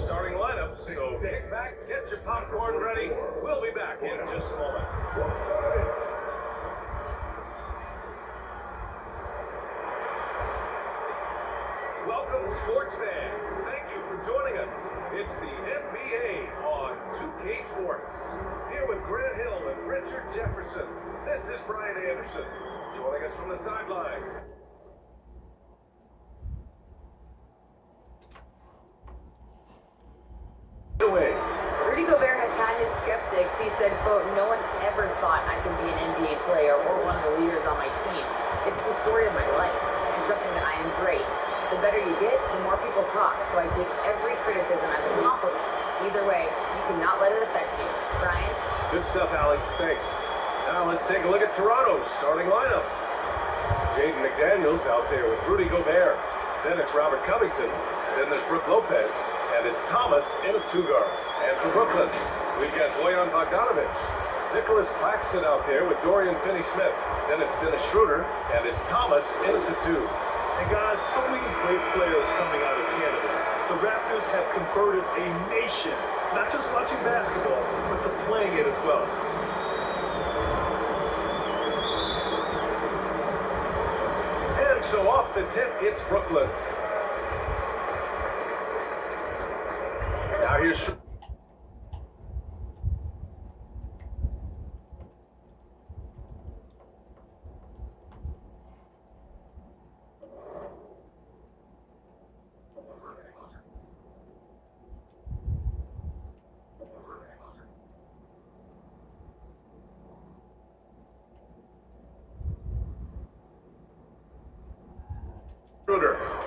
starting lineup, so kick back, get your popcorn ready. We'll be back in just a moment. Welcome, sports fans. Thank you for joining us. It's the NBA on 2K Sports. Here with Grant Hill and Richard Jefferson. This is Brian Anderson, joining us from the sidelines. Rudy Gobert has had his skeptics. He said, quote, "No one ever thought I could be an NBA player or one of the leaders on my team. It's the story of my life and something that I embrace. The better you get, the more people talk, so I take every criticism as a compliment. Either way, you cannot let it affect you." Brian? Good stuff, Allie. Thanks. Now let's take a look at Toronto's starting lineup. Jaden McDaniels out there with Rudy Gobert. Then it's Robert Covington. Then there's Brook Lopez. And it's Thomas in a two-guard. And for Brooklyn, we've got Bojan Bogdanovic. Nicholas Claxton out there with Dorian Finney-Smith. Then it's Dennis Schroeder. And it's Thomas in at the two. And guys, so many great players coming out of Canada. The Raptors have converted a nation, not just watching basketball, but to playing it as well. And so off the tip, it's Brooklyn. Now here's Schroeder.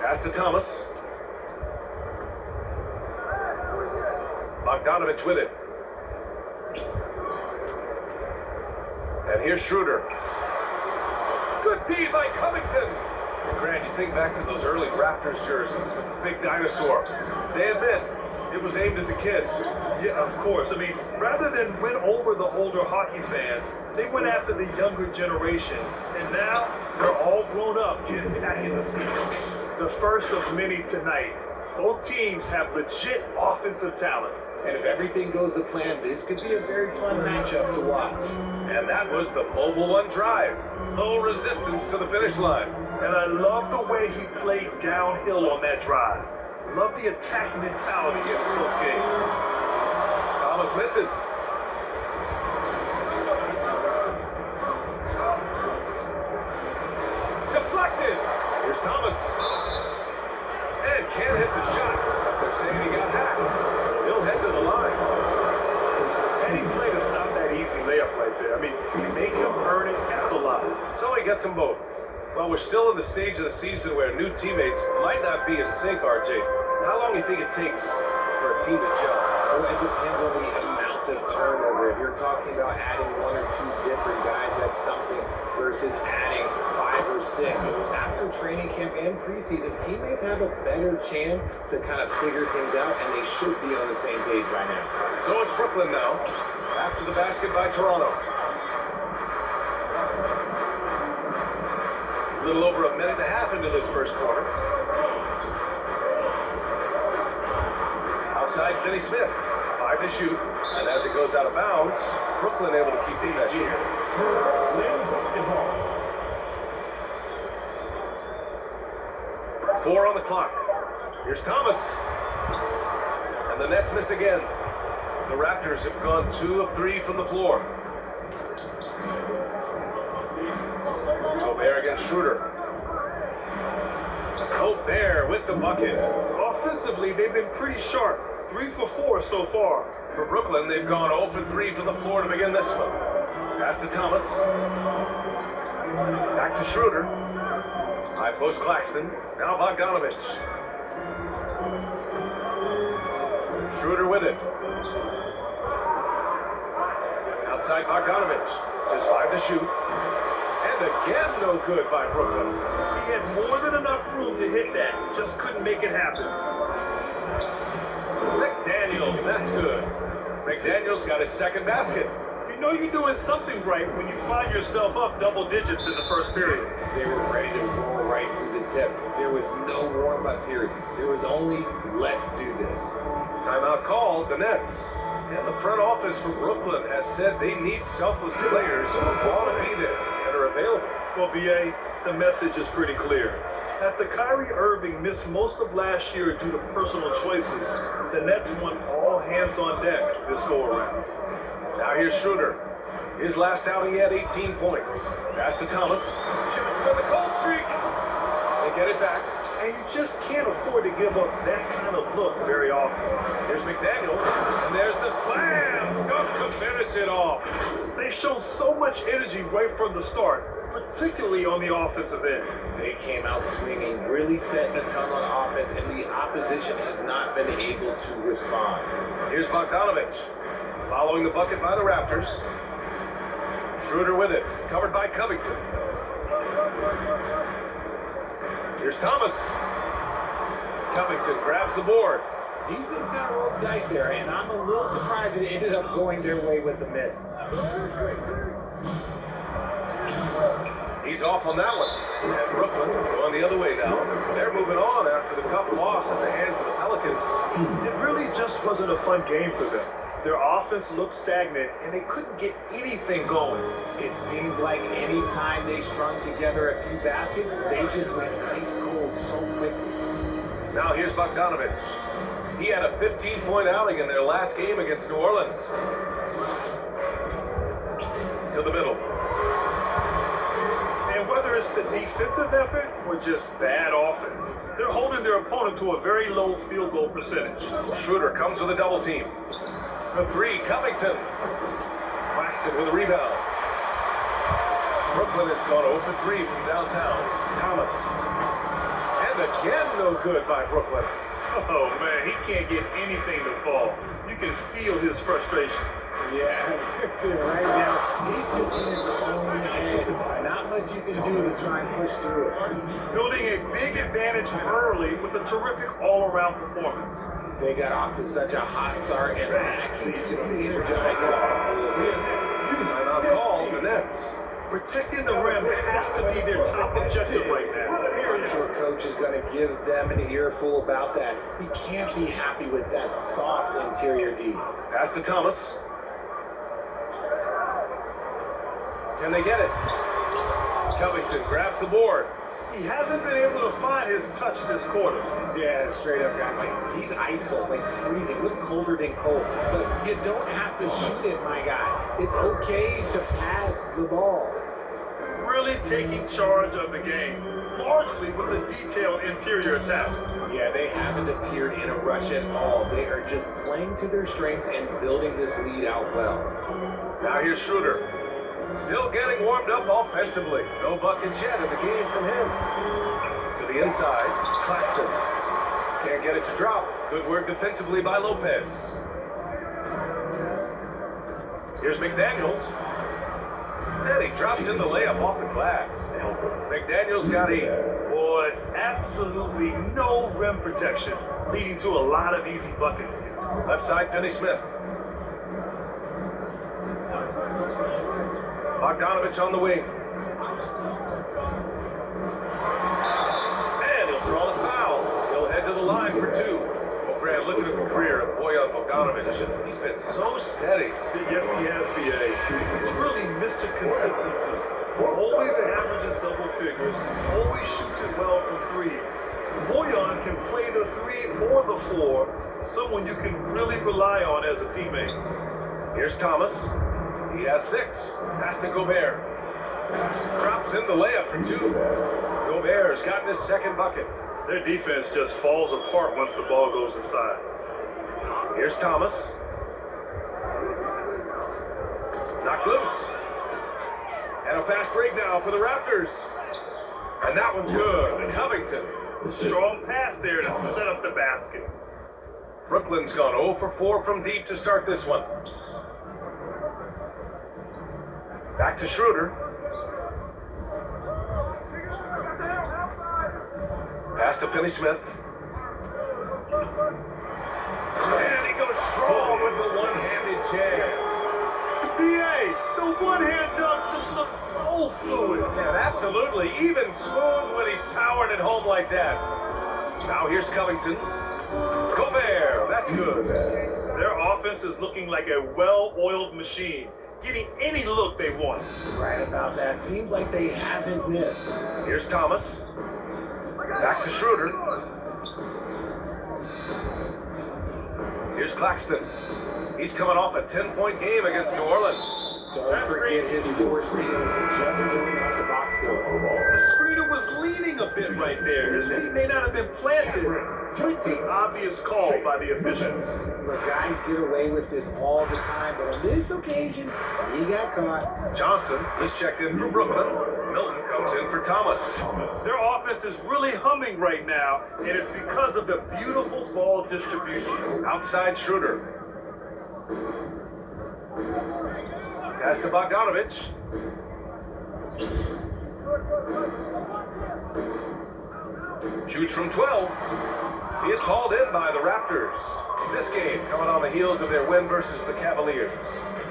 Pass to Thomas. Bogdanovic with it. And here's Schroeder. Good D by Covington. And Grant, you think back to those early Raptors jerseys with the big dinosaur. They admit it was aimed at the kids. Yeah, of course. I mean, rather than win over the older hockey fans, they went after the younger generation. And now they're all grown up back in the seats. The first of many tonight. Both teams have legit offensive talent. And if everything goes to plan, this could be a very fun matchup to watch. And that was the Mobile One drive. No resistance to the finish line. And I love the way he played downhill on that drive. Love the attack mentality in a close game. Thomas misses. Deflected. Here's Thomas. And can't hit the shot. But they're saying he got hacked. So he'll head to the line. Any play to stop that easy layup right there. I mean, you make him earn it at the line. So he gets them both. Well, we're still in the stage of the season where new teammates might not be in sync, RJ. How long do you think it takes for a team to gel? Well, it depends on the amount of turnover. If you're talking about adding one or two different guys, that's something, versus adding 5 or 6. After training camp and preseason, teammates have a better chance to kind of figure things out, and they should be on the same page right now. So it's Brooklyn now, after the basket by Toronto. A little over a minute and a half into this first quarter. Outside Finney-Smith, 5 to shoot, and as it goes out of bounds, Brooklyn able to keep possession. 4 on the clock. Here's Thomas. And the Nets miss again. The Raptors have gone 2 of 3 from the floor. Gobert against Schroeder. Gobert with the bucket. Offensively, they've been pretty sharp. 3 for 4 so far. For Brooklyn, they've gone 0 for 3 from the floor to begin this one. Pass to Thomas. Back to Schroeder. High post Claxton. Now Bogdanovic. Schroeder with it. Outside Bogdanovic. Just 5 to shoot. And again, no good by Brooklyn. He had more than enough room to hit that. Just couldn't make it happen. McDaniels, that's good. McDaniels got his second basket. You know you're doing something right when you find yourself up double digits in the first period. They were ready to roll right through the tip. There was no warm-up period. There was only, let's do this. Timeout called, the Nets. And the front office for Brooklyn has said they need selfless players who want to be there and are available. Well, BA, the message is pretty clear. After Kyrie Irving missed most of last year due to personal choices, the Nets want all hands on deck this go-around. Now here's Schroeder. His last outing, he had 18 points. Pass to Thomas. Shoots with the cold streak. They get it back. And you just can't afford to give up that kind of look very often. Here's McDaniels. And there's the slam. Dunk to finish it off. They've shown so much energy right from the start, particularly on the offensive end. They came out swinging, really setting the tone on offense, and the opposition has not been able to respond. Here's Bogdanovich. Following the bucket by the Raptors. Schroeder with it. Covered by Covington. Here's Thomas. Covington grabs the board. Defense got to roll the dice there, and I'm a little surprised it ended up going their way with the miss. He's off on that one. And Brooklyn going the other way now. They're moving on after the tough loss at the hands of the Pelicans. It really just wasn't a fun game for them. Their offense looked stagnant, and they couldn't get anything going. It seemed like any time they strung together a few baskets, they just went ice cold so quickly. Now here's Bogdanovich. He had a 15-point outing in their last game against New Orleans. To the middle. And whether it's the defensive effort or just bad offense, they're holding their opponent to a very low field goal percentage. Schroeder comes with a double team. The three, Covington. Claxton with a rebound. Brooklyn has gone 0 for 3 from downtown. Thomas. And again, no good by Brooklyn. Oh, man, he can't get anything to fall. You can feel his frustration. Yeah, right now, he's just in his own head. Not much you can do to try and push through it. Building a big advantage early with a terrific all-around performance. They got off to such a hot start, and that can keep them energized. Timeout called, the Nets. Protecting the rim has to be their top objective right now. I'm sure coach is going to give them an earful about that. He can't be happy with that soft interior D. Pass to Thomas. Can they get it? Covington grabs the board. He hasn't been able to find his touch this quarter. Yeah, straight up, guys. Like, he's ice cold, like freezing. What's colder than cold? But you don't have to shoot it, my guy. It's okay to pass the ball. Really taking charge of the game, largely with a detailed interior attack. Yeah, they haven't appeared in a rush at all. They are just playing to their strengths and building this lead out well. Now here's Schroeder. Still getting warmed up offensively. No buckets yet in the game from him. To the inside, Claxton. Can't get it to drop. Good work defensively by Lopez. Here's McDaniels. And he drops in the layup off the glass. McDaniels got 8. Boy, absolutely no rim protection, leading to a lot of easy buckets here. Left side, Finney-Smith. Bogdanovich on the wing. And he'll draw the foul. He'll head to the line for 2. Well, Grant, looking at the career of Bojan Bogdanovich, he's been so steady. Yes, he has, BA. He's really Mr. Consistency. Always averages double figures, always shoots it well from 3. Bojan can play the 3 or the 4, someone you can really rely on as a teammate. Here's Thomas. He has 6. Pass to Gobert. Drops in the layup for 2. Gobert's gotten his second bucket. Their defense just falls apart once the ball goes inside. Here's Thomas. Knocked loose. And a fast break now for the Raptors. And that one's good. Covington. Strong pass there to set up the basket. Brooklyn's gone 0 for 4 from deep to start this one. Back to Schroeder. Pass to Finney-Smith. And he goes strong with the one-handed jam. BA, The one-hand dunk just looks so fluid. Yeah, absolutely. Even smooth when he's powered at home like that. Now here's Covington. Gobert, that's good. Their offense is looking like a well-oiled machine, getting any look they want. Right about that. Seems like they haven't missed. Here's Thomas. Back to Schroeder. Here's Claxton. He's coming off a 10-point game against New Orleans. Don't forget his 4 steals just going out the box score. The screener was leaning a bit right there. His feet may not have been planted. Pretty obvious call by the officials. But guys get away with this all the time, but on this occasion, he got caught. Johnson, he's checked in for Brooklyn. Milton comes in for Thomas. Their offense is really humming right now, and it's because of the beautiful ball distribution. Outside Schroeder. Pass to Bogdanovich. Shoots from 12. He gets hauled in by the Raptors. This game coming on the heels of their win versus the Cavaliers.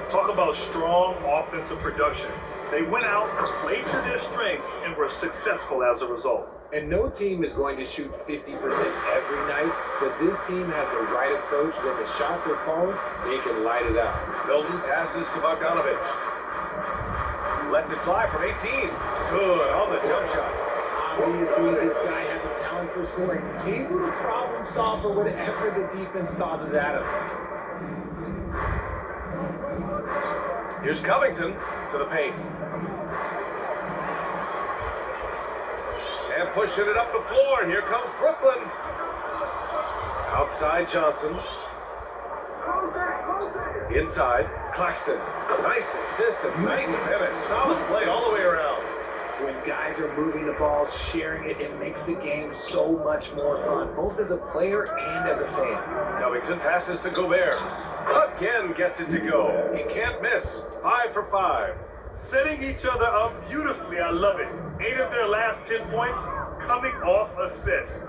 Talk about strong offensive production. They went out, played to their strengths, and were successful as a result. And no team is going to shoot 50% every night, but this team has the right approach. When the shots are falling, they can light it up. Milton passes to Bogdanovich. Lets it fly from 18. Good on the jump shot. Obviously, this guy has a talent for scoring. Able to problem solve for whatever the defense tosses at him. Here's Covington to the paint. And pushing it up the floor, and here comes Brooklyn. Outside Johnson. Inside, Claxton. Nice assist and nice finish. Solid play all the way around. When guys are moving the ball, sharing it, it makes the game so much more fun, both as a player and as a fan. Covington passes to Gobert. Again gets it to go. He can't miss. 5 for 5. Setting each other up beautifully, I love it. 8 of their last 10 points coming off assists.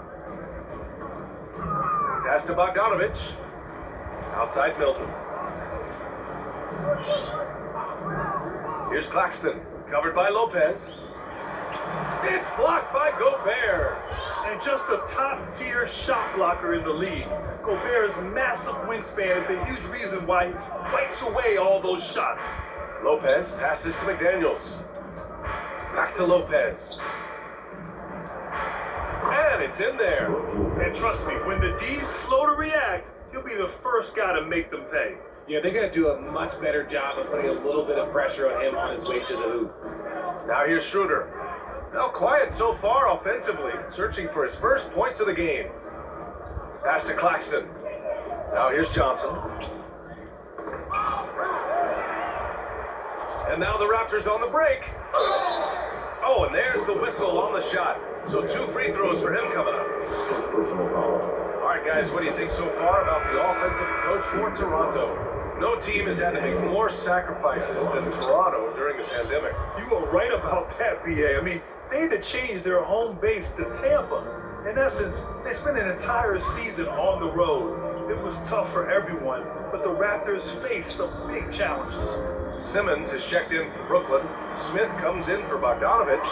Pass to Bogdanovich. Outside Milton. Here's Claxton. Covered by Lopez. It's blocked by Gobert. And just a top-tier shot blocker in the league. Gobert's massive wingspan is a huge reason why he wipes away all those shots. Lopez passes to McDaniels. Back to Lopez. And it's in there. And trust me, when the D's slow to react, he'll be the first guy to make them pay. Yeah, they're going to do a much better job of putting a little bit of pressure on him on his way to the hoop. Now here's Schroeder. Now quiet so far offensively, searching for his first points of the game. Pass to Claxton. Now here's Johnson. And now the Raptors on the break. Oh, and there's the whistle on the shot. So 2 free throws for him coming up. All right, guys, what do you think so far about the offensive approach for Toronto? No team has had to make more sacrifices than Toronto during the pandemic. You are right about that, BA. I mean, they had to change their home base to Tampa. In essence, they spent an entire season on the road. It was tough for everyone, but the Raptors faced some big challenges. Simmons is checked in for Brooklyn. Smith comes in for Bogdanovich.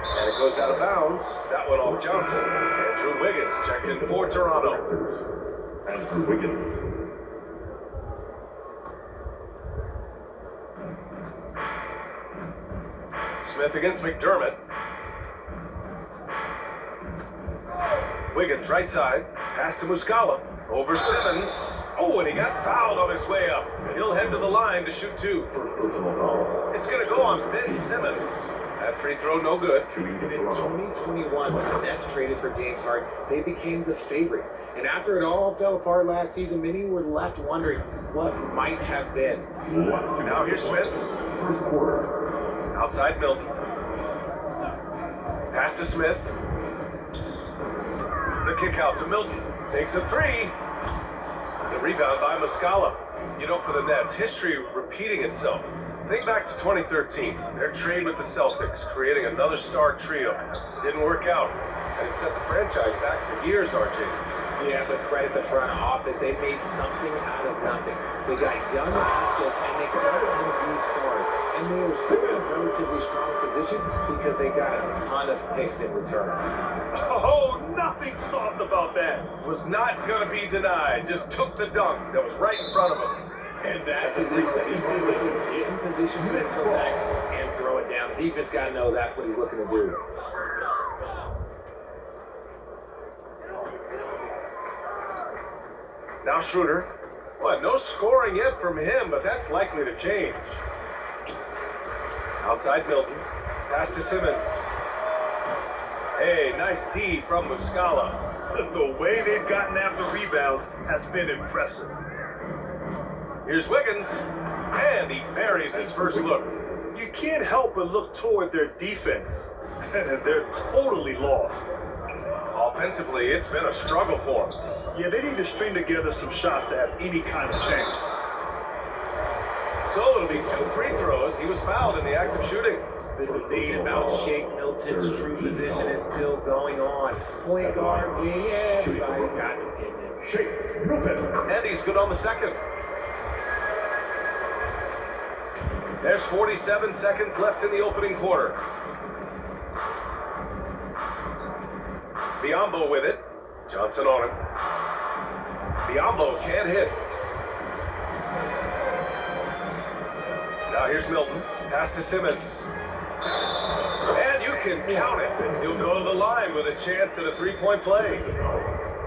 And it goes out of bounds. That one off Johnson. Andrew Wiggins checked in for Toronto. Andrew Wiggins. Smith against McDermott. Wiggins right side. Pass to Muscala. Over Simmons. Oh, and he got fouled on his way up. He'll head to the line to shoot 2. It's going to go on Ben Simmons. That free throw no good. And in 2021, when the Nets traded for James Harden, they became the favorites. And after it all fell apart last season, many were left wondering what might have been. Now here's Smith. Outside Milton. Pass to Smith. The kick out to Milton. Takes a 3. The rebound by Muscala. You know, for the Nets, history repeating itself. Think back to 2013, their trade with the Celtics, creating another star trio. Didn't work out, and it set the franchise back for years, RJ. Yeah, but credit the front office. They made something out of nothing. They got young assets and they got an NBA star. And they are still in a relatively strong position because they got a ton of picks in return. Oh, nothing soft about that. Was not going to be denied. Just took the dunk that was right in front of him. And that's his physically get in position to come back and throw it down. The defense got to know that's what he's looking to do. Now Schroeder. Well, no scoring yet from him, but that's likely to change. Outside Milton. Pass to Simmons. Hey, nice D from Muscala. The way they've gotten after rebounds has been impressive. Here's Wiggins. And he buries his first look. You can't help but look toward their defense. They're totally lost. Offensively, it's been a struggle for him. Yeah, they need to string together some shots to have any kind of chance. So it'll be 2 free throws. He was fouled in the act of shooting. The debate about Shake Milton's true position is still going on. Point guard, wing, everybody's got an opinion. Shake Milton. And he's good on the second. There's 47 seconds left in the opening quarter. Biombo with it. Johnson on him. Biombo can't hit. Now here's Milton. Pass to Simmons. And you can count it. He'll go to the line with a chance at a 3-point play.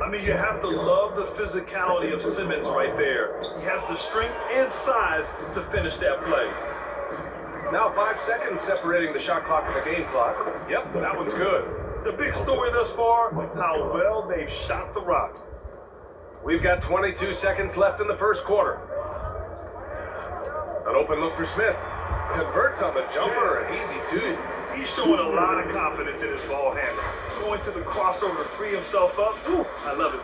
I mean, you have to love the physicality of Simmons right there. He has the strength and size to finish that play. Now 5 seconds separating the shot clock and the game clock. Yep, that one's good. The big story thus far, how well they've shot the rock. We've got 22 seconds left in the first quarter. An open look for Smith. Converts on the jumper, and easy two. He's showing a lot of confidence in his ball handling. Going to the crossover to free himself up. Ooh, I love it.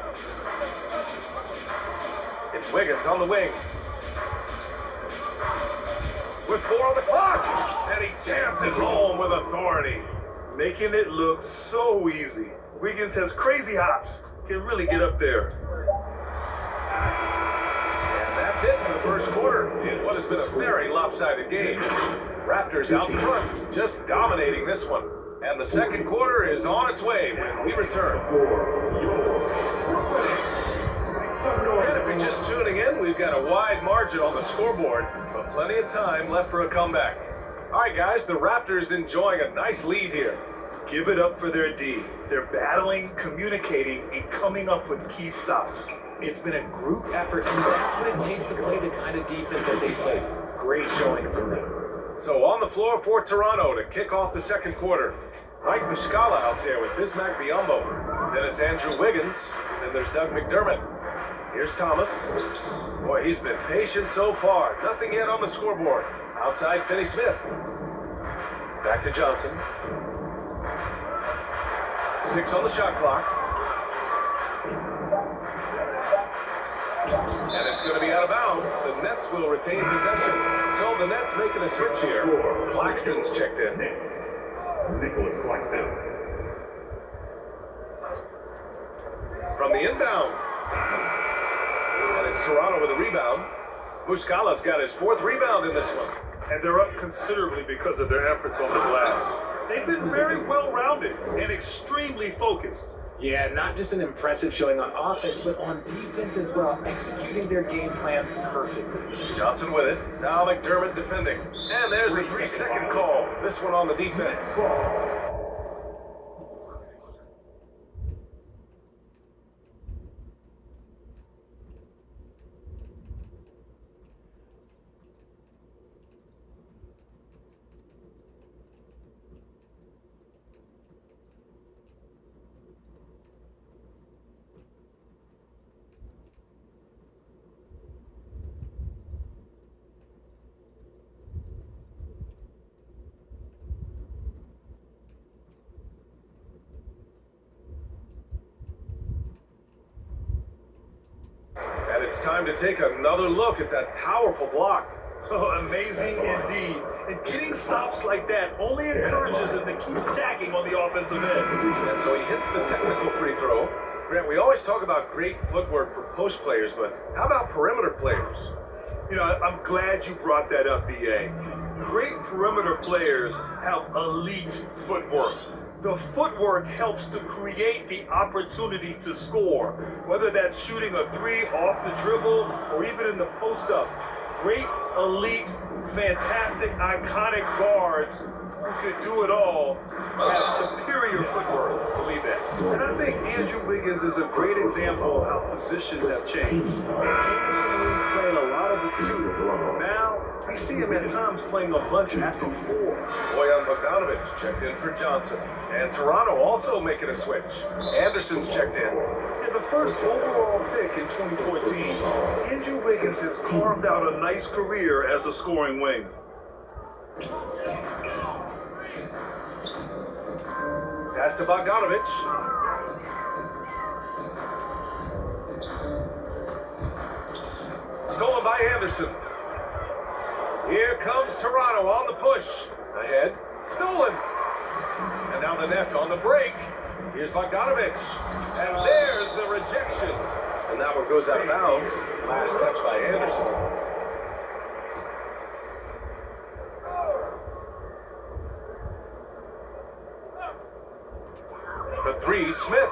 It's Wiggins on the wing. With 4 on the clock, and he jams it home with authority. Making it look so easy. Wiggins has crazy hops. Can really get up there. And that's it for the first quarter in what has been a very lopsided game. Raptors out in front, just dominating this one. And the second quarter is on its way when we return. And if you're just tuning in, we've got a wide margin on the scoreboard, but plenty of time left for a comeback. All right, guys, the Raptors enjoying a nice lead here. Give it up for their D. They're battling, communicating, and coming up with key stops. It's been a group effort, and that's what it takes to play the kind of defense that they play. Great showing from them. So on the floor for Toronto to kick off the second quarter. Mike Muscala out there with Bismack Biyombo. Then it's Andrew Wiggins. Then there's Doug McDermott. Here's Thomas. Boy, he's been patient so far. Nothing yet on the scoreboard. Outside Finney Smith. Back to Johnson. 6 on the shot clock. And it's going to be out of bounds. The Nets will retain possession. So the Nets making a switch here. Claxton's checked in. Nicholas Claxton. From the inbound. And it's Toronto with a rebound. Muscala's got his 4th rebound in this one. And they're up considerably because of their efforts on the glass. They've been very well-rounded and extremely focused. Yeah, not just an impressive showing on offense, but on defense as well, executing their game plan perfectly. Johnson with it. Now McDermott defending. And there's a 3-second call. This one on the defense. And it's time to take another look at that powerful block. Oh, amazing indeed. And getting stops like that only encourages them to keep attacking on the offensive end. And so he hits the technical free throw. Grant, we always talk about great footwork for post players, but how about perimeter players? You know, I'm glad you brought that up, BA. Great perimeter players have elite footwork. The footwork helps to create the opportunity to score, whether that's shooting a three off the dribble or even in the post-up. Great, elite, fantastic, iconic guards who can do it all have superior footwork. Believe that. And I think Andrew Wiggins is a great example of how positions have changed. He came into the league playing a lot of the two. Now, we see him at times playing a bunch at the four. Bojan Bogdanovic checked in for Johnson. And Toronto also making a switch. Anderson's checked in. In the first overall pick in 2014, Andrew Wiggins has carved out a nice career as a scoring wing. Pass to Bogdanovic. Stolen by Anderson. Here comes Toronto on the push. Ahead. Stolen. And now the net on the break. Here's Bogdanovic. And there's the rejection. And that one goes out of bounds. Last touch by Anderson. The three, Smith.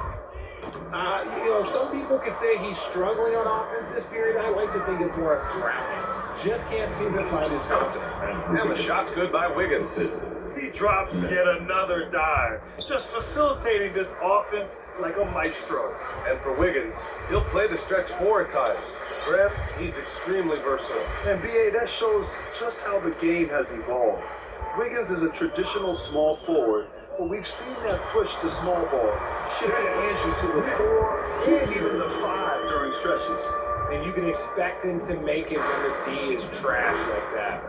Some people could say he's struggling on offense this period. I like to think it's more of drafting. Just can't seem to find his confidence. And the shot's good by Wiggins. He drops yet another dive, just facilitating this offense like a maestro. And for Wiggins, he'll play the stretch four at times. Grant, he's extremely versatile. And BA, that shows just how the game has evolved. Wiggins is a traditional small forward, but we've seen that push to small ball, shifting Andrew to the 4 and even the 5 during stretches. And you can expect him to make it when the D is trash like that.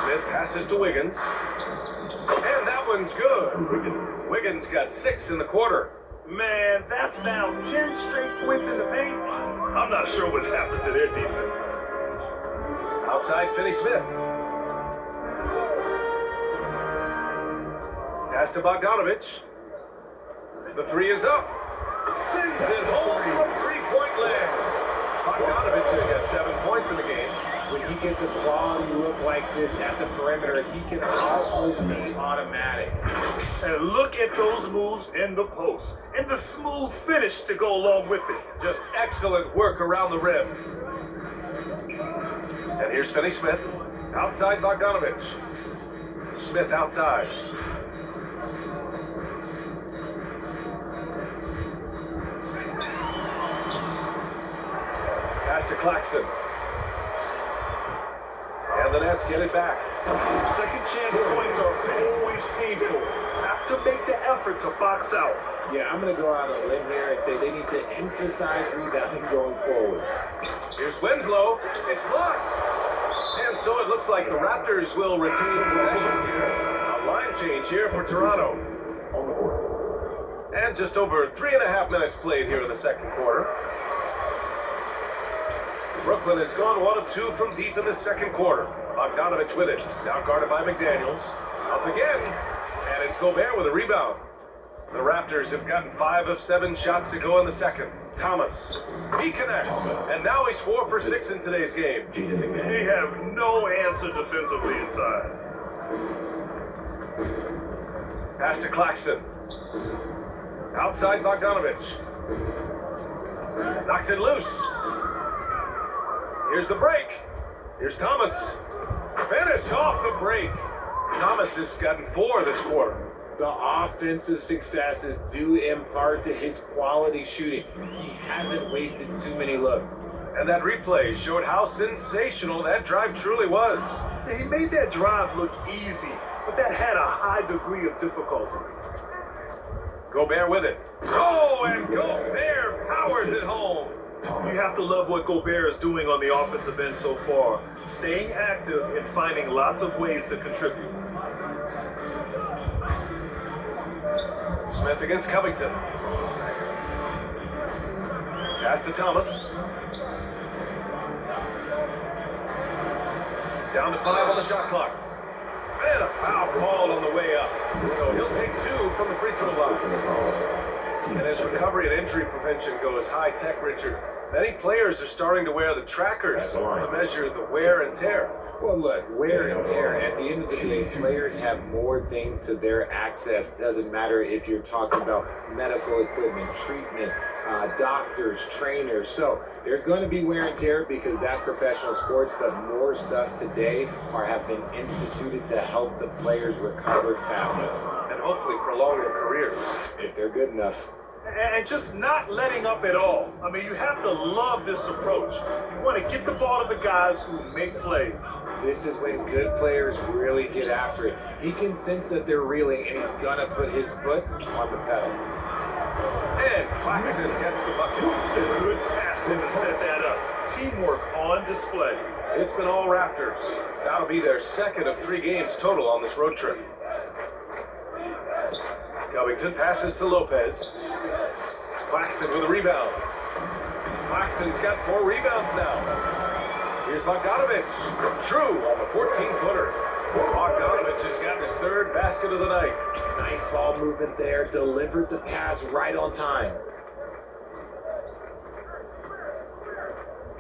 Smith passes to Wiggins. And that one's good. Wiggins got 6 in the quarter. Man, that's now 10 straight points in the paint. I'm not sure what's happened to their defense. Outside, Finney-Smith. Pass to Bogdanovic. The three is up. Sends it home from three-point land. Bogdanovic has got 7 points in the game. When he gets a quality look like this at the perimeter, he can almost be automatic. And look at those moves in the post. And the smooth finish to go along with it. Just excellent work around the rim. And here's Finney-Smith. Outside Bogdanovic. Smith outside. Pass to Claxton. And the Nets get it back. Second chance points are always painful. Have to make the effort to box out. Yeah, I'm going to go out on a limb here and say they need to emphasize rebounding going forward. Here's Winslow. It's blocked. And so it looks like the Raptors will retain possession here. A line change here for Toronto. And just over 3.5 minutes played here in the second quarter. Brooklyn has gone 1 of 2 from deep in the second quarter. Bogdanovic with it. Now guarded by McDaniels. Up again. And it's Gobert with a rebound. The Raptors have gotten 5 of 7 shots to go in the second. Thomas. He connects. And now he's 4 for 6 in today's game. They have no answer defensively inside. Pass to Claxton. Outside Bogdanovic. Knocks it loose. Here's the break. Here's Thomas. Finished off the break. Thomas has gotten 4 this quarter. The offensive success is due in part to his quality shooting. He hasn't wasted too many looks. And that replay showed how sensational that drive truly was. He made that drive look easy, but that had a high degree of difficulty. Gobert with it. Oh, and Gobert powers it home. You have to love what Gobert is doing on the offensive end so far. Staying active and finding lots of ways to contribute. Smith against Covington. Pass to Thomas. Down to 5 on the shot clock. And a foul called on the way up. So he'll take 2 from the free throw line. And as recovery and injury prevention goes high-tech, Richard, many players are starting to wear the trackers to measure the wear and tear. Well, look, wear and tear. At the end of the day, players have more things to their access. Doesn't matter if you're talking about medical equipment, treatment, doctors, trainers. So there's going to be wear and tear because that's professional sports, but more stuff today have been instituted to help the players recover faster. And hopefully prolong their careers. If they're good enough. And just not letting up at all. I mean, you have to love this approach. You want to get the ball to the guys who make plays. This is when good players really get after it. He can sense that they're reeling, and he's going to put his foot on the pedal. And Claxton gets the bucket. Good passing to set that up. Teamwork on display. It's been all Raptors. That'll be their second of 3 games total on this road trip. Covington passes to Lopez. Claxton with a rebound. Claxton's got 4 rebounds now. Here's Bogdanovich. True on the 14-footer. Bogdanovich has got his 3rd basket of the night. Nice ball movement there. Delivered the pass right on time.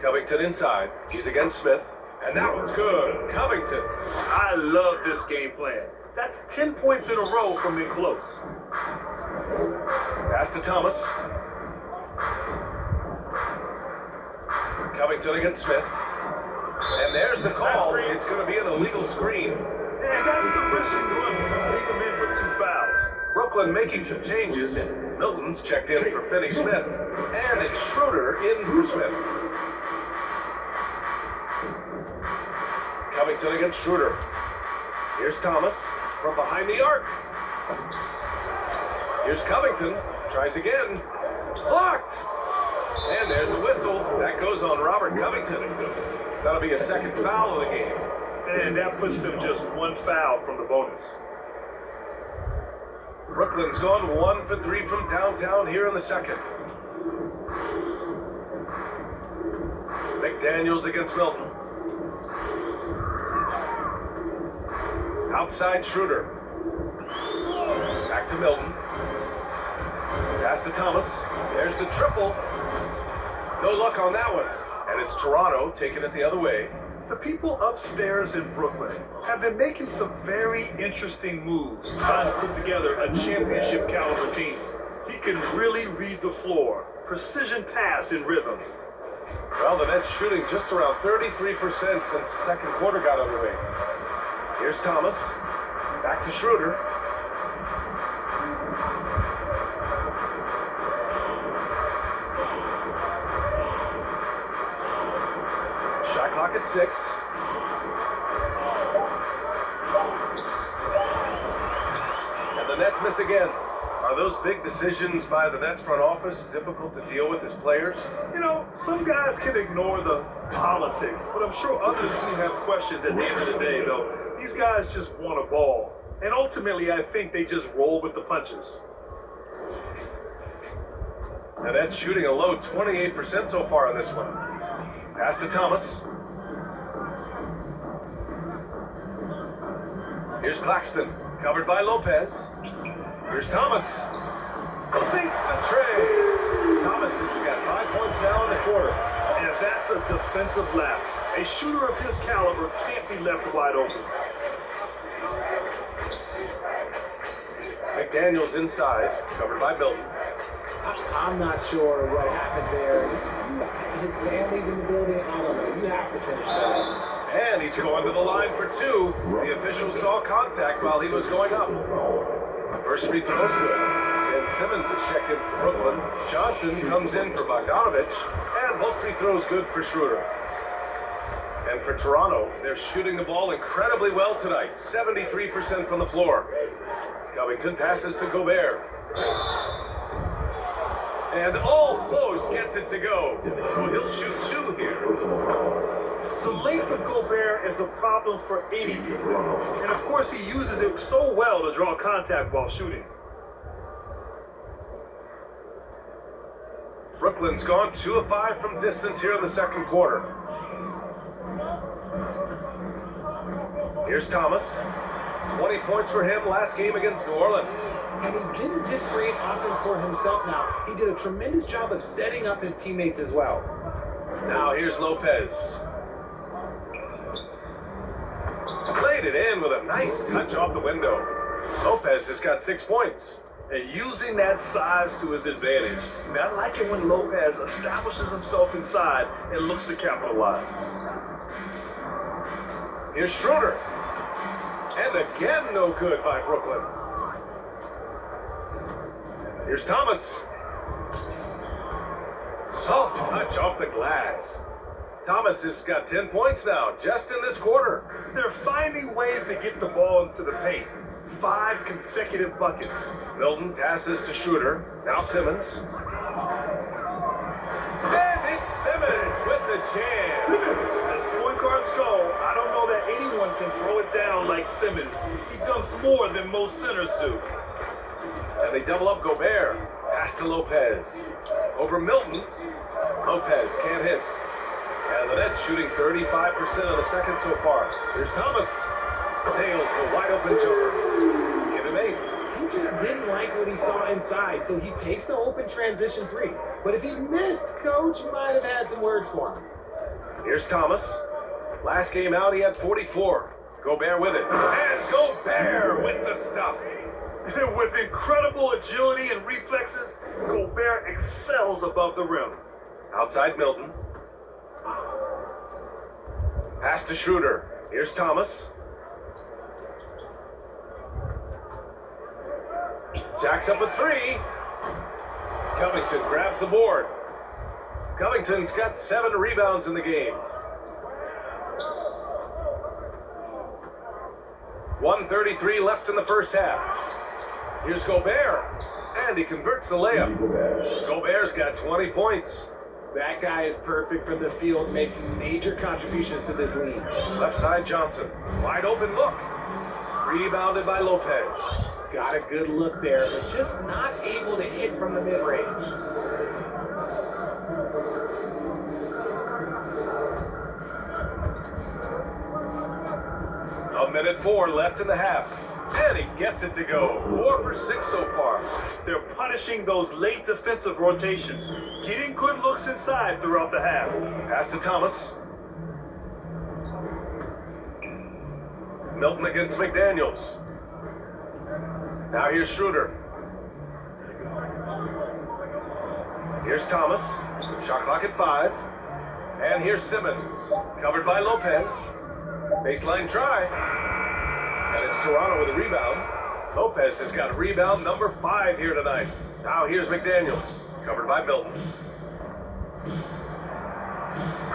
Covington inside. He's against Smith. And that one's good. Covington. I love this game plan. That's 10 points in a row from in close. Pass to Thomas. Covington against Smith. And there's the call. It's going to be an illegal screen. And that's the risk you run when you leave them in with 2 fouls. Brooklyn making some changes. Milton's checked in for Finney Smith. And it's Schroeder in for Smith. Covington against Schroeder. Here's Thomas from behind the arc. Here's Covington. Tries again. Blocked. And there's a whistle. That goes on Robert Covington. That'll be a 2nd foul of the game. And that puts them just 1 foul from the bonus. Brooklyn's gone 1 for 3 from downtown here in the 2nd. McDaniels against Milton. Outside Schroeder. Back to Milton. Pass to Thomas. There's the triple. No luck on that one. And it's Toronto taking it the other way. The people upstairs in Brooklyn have been making some very interesting moves, trying to put together a championship caliber team. He can really read the floor. Precision pass in rhythm. Well, the Nets shooting just around 33% since the 2nd quarter got underway. Here's Thomas. Back to Schroeder. Shot clock at 6. And the Nets miss again. Are those big decisions by the Nets front office difficult to deal with as players? You know, some guys can ignore the politics, but I'm sure others do have questions at the end of the day, though. These guys just want a ball. And ultimately, I think they just roll with the punches. The Nets shooting a low 28% so far on this one. Pass to Thomas. Here's Claxton, covered by Lopez. Here's Thomas. Sinks the tray. Thomas has got 5 points now in the quarter. And that's a defensive lapse. A shooter of his caliber can't be left wide open. McDaniels inside, covered by Milton. I'm not sure what happened there. His family's in the building. I don't know. You have to finish that. And he's going to the line for 2. The official saw contact while he was going up. First free throw's good. And Simmons is checked in for Brooklyn. Johnson comes in for Bogdanovich. And both free throws good for Schroeder. And for Toronto, they're shooting the ball incredibly well tonight. 73% from the floor. Covington passes to Gobert. And almost gets it to go. So he'll shoot 2 here. The length of Gobert is a problem for any defense. And of course, he uses it so well to draw contact while shooting. Brooklyn's gone 2 of 5 from distance here in the 2nd quarter. Here's Thomas. 20 points for him last game against New Orleans. And he didn't just create offense for himself now. He did a tremendous job of setting up his teammates as well. Now here's Lopez. Played it in with a nice touch off the window. Lopez has got 6 points. And using that size to his advantage. I like it when Lopez establishes himself inside and looks to capitalize. Here's Schroeder. And again, no good by Brooklyn. Here's Thomas. Soft touch off the glass. Thomas has got 10 points now, just in this quarter. They're finding ways to get the ball into the paint. 5 consecutive buckets. Milton passes to Schroeder. Now Simmons. And it's Simmons with the jam. As point guards go, I don't know that anyone can throw it down like Simmons. He dunks more than most centers do. And they double up Gobert. Pass to Lopez. Over Milton. Lopez can't hit. And the Nets shooting 35% of the second so far. Here's Thomas. Nails the wide open jumper. Give him 8. He just didn't like what he saw inside, so he takes the open transition 3. But if he missed, Coach might have had some words for him. Here's Thomas. Last game out, he had 44. Gobert with it. And Gobert with the stuff. With incredible agility and reflexes, Gobert excels above the rim. Outside Milton. Pass to Schroeder. Here's Thomas. Jacks up a 3. Covington grabs the board. Covington's got 7 rebounds in the game. 1:33 left in the first half. Here's Gobert. And he converts the layup. Gobert's got 20 points. That guy is perfect for the field, making major contributions to this league. Left side Johnson. Wide open look. Rebounded by Lopez. Got a good look there, but just not able to hit from the mid-range. A minute 4 left in the half. And he gets it to go. 4 for 6 so far. They're punishing those late defensive rotations, getting good looks inside throughout the half. Pass to Thomas. Milton against McDaniels. Now here's Schroeder. Here's Thomas. Shot clock at 5. And here's Simmons. Covered by Lopez. Baseline try. And it's Toronto with a rebound. Lopez has got rebound number 5 here tonight. Now here's McDaniels. Covered by Milton.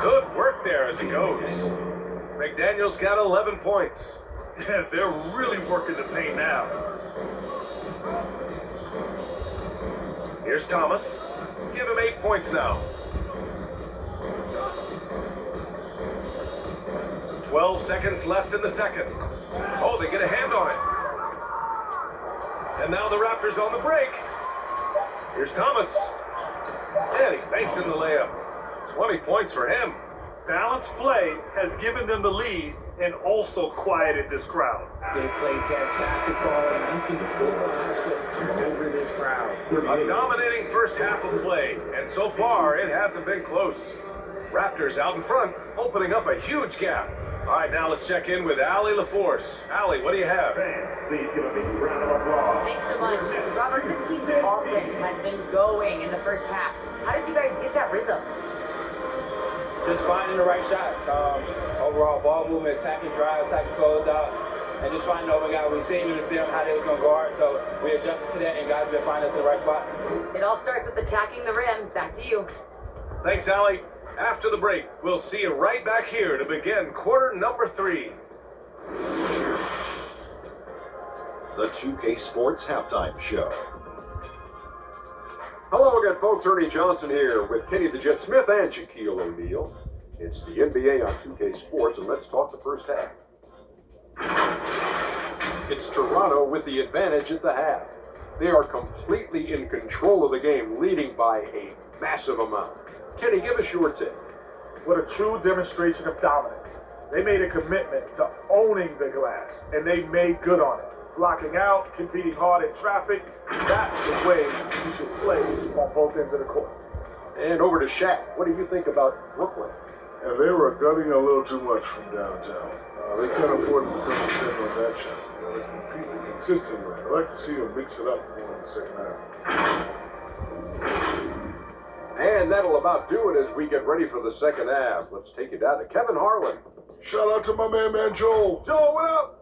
Good work there as it goes. McDaniels got 11 points. Yeah, they're really working the paint now. Here's Thomas. Give him 8 points now. 12 seconds left in the second. Oh, they get a hand on it. And now the Raptors on the break. Here's Thomas. And he banks in the layup. 20 points for him. Balanced play has given them the lead and also quieted this crowd. They've played fantastic ball, and you can feel the hush that's come over this crowd. A dominating first half of play, and so far it hasn't been close. Raptors out in front, opening up a huge gap. All right, now let's check in with Allie LaForce. Allie, what do you have? Please give a big round of applause. Thanks so much. Robert, this team's offense has been going in the first half. How did you guys get that rhythm? Just finding the right shots. Overall ball movement, attacking drive, attacking closeout, and just finding over guy. We've seen in the film how they was going to guard, so we adjusted to that, and guys been finding us in the right spot. It all starts with attacking the rim. Back to you. Thanks, Allie. After the break, we'll see you right back here to begin quarter number 3. The 2K Sports Halftime Show. Hello again, folks. Ernie Johnson here with Kenny the Jet Smith and Shaquille O'Neal. It's the NBA on 2K Sports, and let's talk the first half. It's Toronto with the advantage at the half. They are completely in control of the game, leading by a massive amount. Kenny, give us your take. What a true demonstration of dominance. They made a commitment to owning the glass, and they made good on it. Blocking out, competing hard in traffic, that's the way you should play on both ends of the court. And over to Shaq. What do you think about Brooklyn? And they were gutting a little too much from downtown. They can't afford to become a ten on that shot. They compete consistently. I like to see them mix it up more in the second half. And that'll about do it as we get ready for the second half. Let's take it down to Kevin Harlan. Shout out to my man Joel. Joel, what up?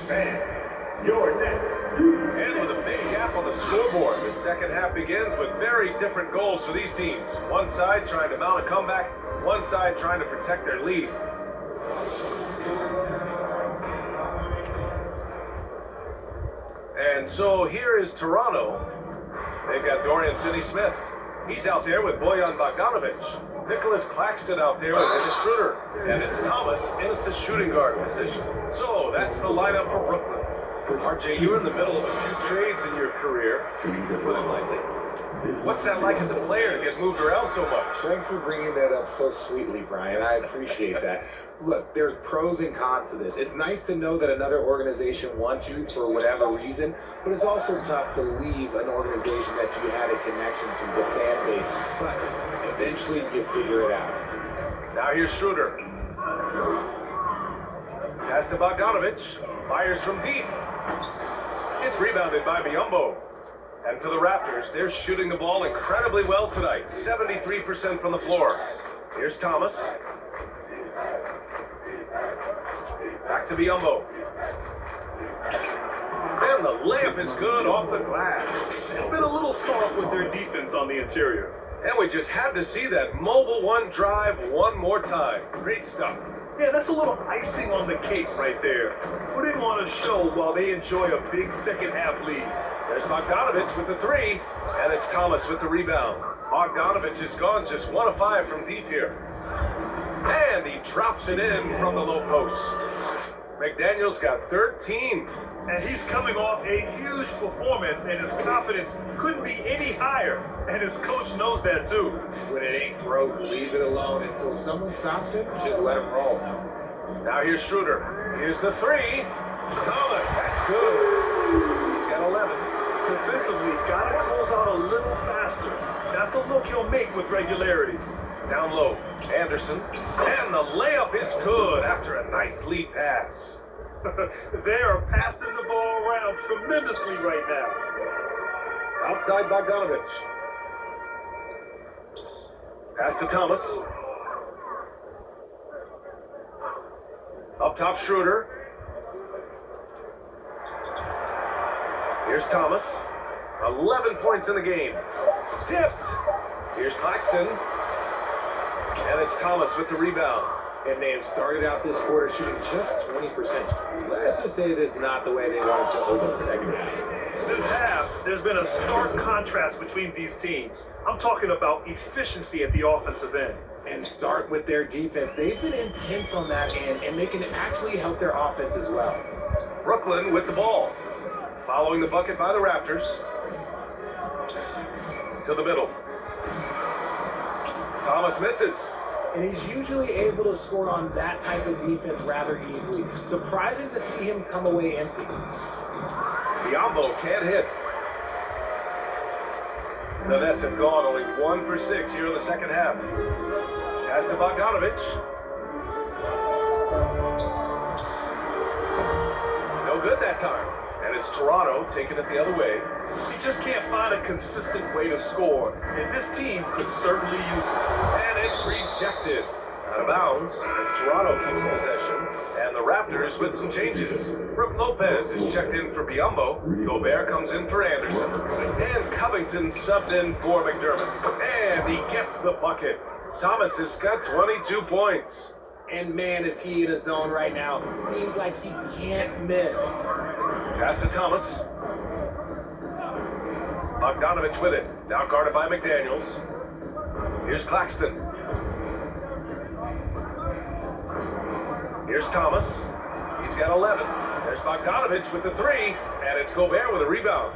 Man, you're next. And with a big gap on the scoreboard, the second half begins with very different goals for these teams. One side trying to mount a comeback, one side trying to protect their lead. And so here is Toronto. They've got Dorian Finney-Smith. He's out there with Bojan Bogdanovic. Nicholas Claxton out there with Dennis Schroeder. And it's Thomas in at the shooting guard position. So that's the lineup for Brooklyn. RJ, you're in the middle of a few trades in your career, to put it lightly. What's that like as a player to get moved around so much? Thanks for bringing that up so sweetly, Brian. I appreciate that. Look, there's pros and cons to this. It's nice to know that another organization wants you for whatever reason, but it's also tough to leave an organization that you had a connection to, the fan base. But eventually you figure it out. Now here's Schroeder. Pass to Bogdanovic. Fires from deep. It's rebounded by Biyombo. And for the Raptors, they're shooting the ball incredibly well tonight. 73% from the floor. Here's Thomas. Back to Biyombo. And the layup is good off the glass. They've been a little soft with their defense on the interior. And we just had to see that mobile one drive one more time. Great stuff. Yeah, that's a little icing on the cake right there. Putting on a show while they enjoy a big second half lead. There's Bogdanovic with the three, and it's Thomas with the rebound. Bogdanovic has gone just 1 of 5 from deep here. And he drops it in from the low post. McDaniel's got 13. And he's coming off a huge performance, and his confidence couldn't be any higher. And his coach knows that too. When it ain't broke, leave it alone until someone stops it. Just let him roll. Now here's Schroeder. Here's the three. Thomas, that's good. He's got 11. Defensively, gotta close out a little faster. That's a look he'll make with regularity. Down low, Anderson. And the layup is good after a nice lead pass. They are passing the ball around tremendously right now. Outside Bogdanovic. Pass to Thomas. Up top, Schroeder. Here's Thomas. 11 points in the game. Tipped. Here's Claxton. And it's Thomas with the rebound. And they have started out this quarter shooting just 20%. Let's just say this is not the way they wanted to open the second half. Since half, there's been a stark contrast between these teams. I'm talking about efficiency at the offensive end. And start with their defense. They've been intense on that end, and they can actually help their offense as well. Brooklyn with the ball. Following the bucket by the Raptors. To the middle. Thomas misses. And he's usually able to score on that type of defense rather easily. Surprising to see him come away empty. Biyombo can't hit. The Nets have gone only 1 for 6 here in the second half. Pass to Bogdanovic. No good that time. And it's Toronto taking it the other way. You just can't find a consistent way to score, and this team could certainly use it. And it's rejected. Out of bounds as Toronto keeps possession. And the Raptors with some changes. Brook Lopez is checked in for Biyombo. Gobert comes in for Anderson. And Covington subbed in for McDermott. And he gets the bucket. Thomas has got 22 points. And man, is he in a zone right now. Seems like he can't miss. Pass to Thomas. Bogdanovic with it. Now guarded by McDaniels. Here's Claxton. Here's Thomas. He's got 11. There's Bogdanovic with the three. And it's Gobert with a rebound.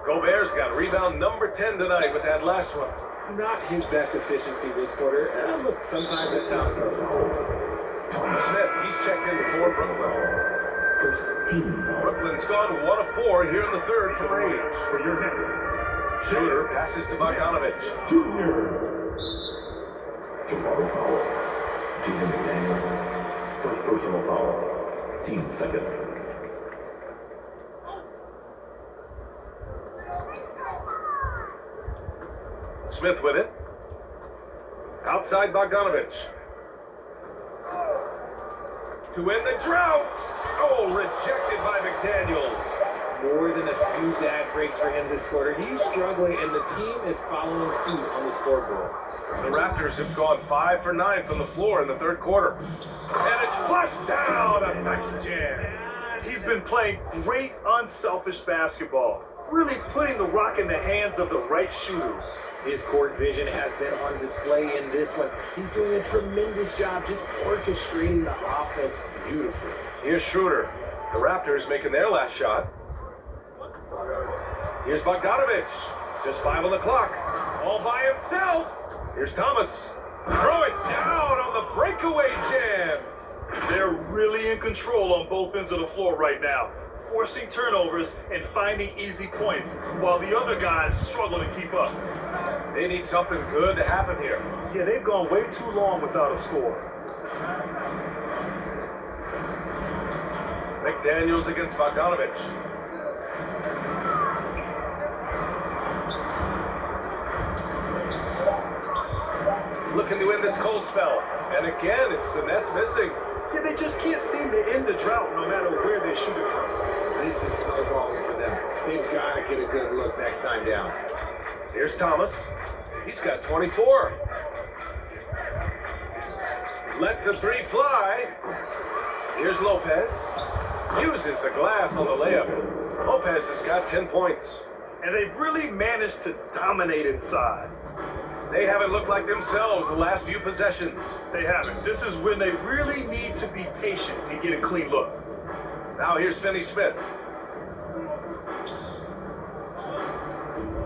Gobert's got rebound number 10 tonight with that last one. Not his best efficiency this quarter. And look, sometimes that's how it goes. Smith, he's checked in for Brooklyn. Brooklyn's gone 1 of 4 here in the third from range. Schroeder passes to Bogdanovich. Tomorrow foul. Jaden McDaniels. First personal foul. Team second. Smith with it. Outside Bogdanovich. To end the drought. Oh, rejected by McDaniels. More than a few bad breaks for him this quarter. He's struggling, and the team is following suit on the scoreboard. The Raptors have gone 5 for 9 from the floor in the third quarter. And it's flushed down. A nice jam. He's been playing great unselfish basketball, really putting the rock in the hands of the right shooters. His court vision has been on display in this one. He's doing a tremendous job just orchestrating the offense beautifully. Here's Schroeder. The Raptors making their last shot. Here's Bogdanovich. Just 5 on the clock. All by himself. Here's Thomas. Throw it down on the breakaway jam. They're really in control on both ends of the floor right now, forcing turnovers and finding easy points, while the other guys struggle to keep up. They need something good to happen here. Yeah, they've gone way too long without a score. McDaniels against Bogdanovich. Looking to end this cold spell. And again, it's the Nets missing. Yeah, they just can't seem to end the drought no matter where they shoot it from. This is snowballing for them. They've got to get a good look next time down. Here's Thomas. He's got 24. Lets the three fly. Here's Lopez. Uses the glass on the layup. Lopez has got 10 points. And they've really managed to dominate inside. They haven't looked like themselves the last few possessions. They haven't. This is when they really need to be patient and get a clean look. Now here's Finney Smith.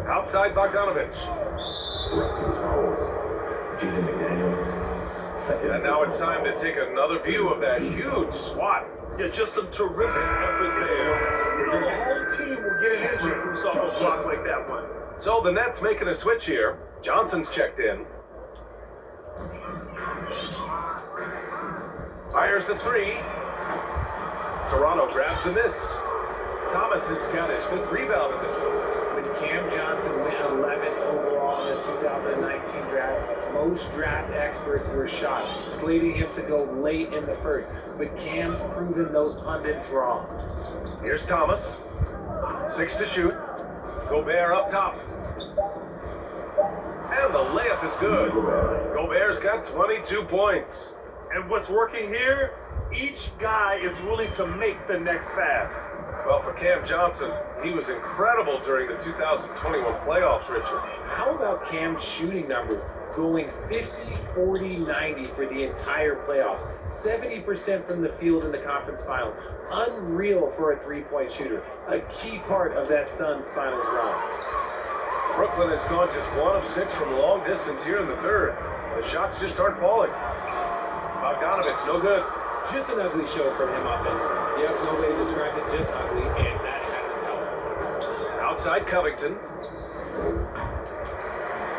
Outside Bogdanovich. Jaden McDaniels. Second. And now it's time to take another view of that huge swat. Yeah, just some terrific effort there. You know, the whole team will get an injury boost off a block like that one. So the Nets making a switch here. Johnson's checked in. Fires the three. Toronto grabs the miss. Thomas has got his 5th rebound in this one. When Cam Johnson went 11th overall in the 2019 draft, most draft experts were shocked, slating him to go late in the first. But Cam's proven those pundits wrong. Here's Thomas. 6 to shoot. Gobert up top. And the layup is good. Gobert's got 22 points. And what's working here? Each guy is willing to make the next pass. Well, for Cam Johnson, he was incredible during the 2021 playoffs, Richard. How about Cam's shooting numbers? Going 50, 40, 90 for the entire playoffs. 70% from the field in the conference finals. Unreal for a three-point shooter. A key part of that Suns finals run. Brooklyn has gone just 1 of 6 from long distance here in the third. The shots just aren't falling. Bogdanovich, no good. Just an ugly show from him offensively. Yep, no way to describe it, just ugly, and that hasn't helped. Outside Covington.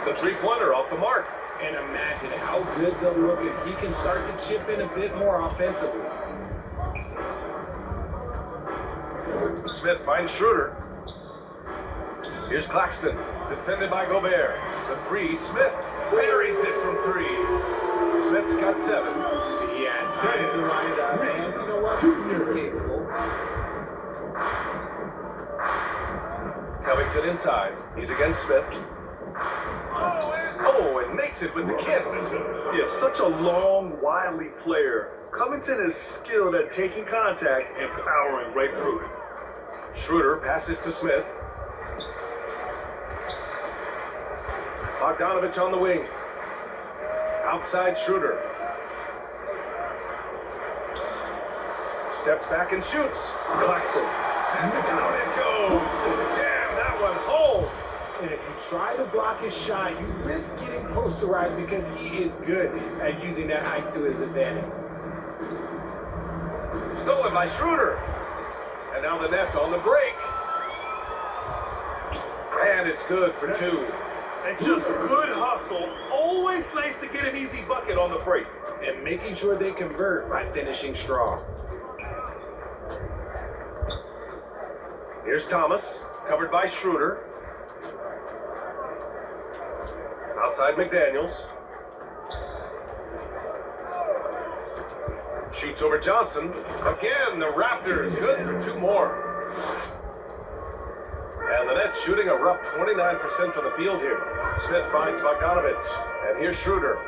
The three-pointer off the mark. And imagine how good they'll look if he can start to chip in a bit more offensively. Smith finds Schroeder. Here's Claxton, defended by Gobert. The three, Smith buries it from 3. Smith's got 7. So he had time to line it up, and you know what? He's capable. Covington inside. He's against Smith. Oh, and makes it with the kiss. Yeah, such a long, wily player. Covington is skilled at taking contact and powering right through it. Schroeder passes to Smith. Bogdanovich on the wing. Outside Schroeder. Steps back and shoots. Claxton And down it goes. Jam that one home. And if you try to block his shot, you risk getting posterized because he is good at using that height to his advantage. Stolen by Schroeder. And now the Nets on the break. And it's good for two. And just good hustle. Always nice to get an easy bucket on the break. And making sure they convert by finishing strong. Here's Thomas, covered by Schroeder. Outside McDaniels. Shoots over Johnson. Again, the Raptors good for two more. And the Nets shooting a rough 29% from the field here. Smith finds Bogdanovich. And here's Schroeder.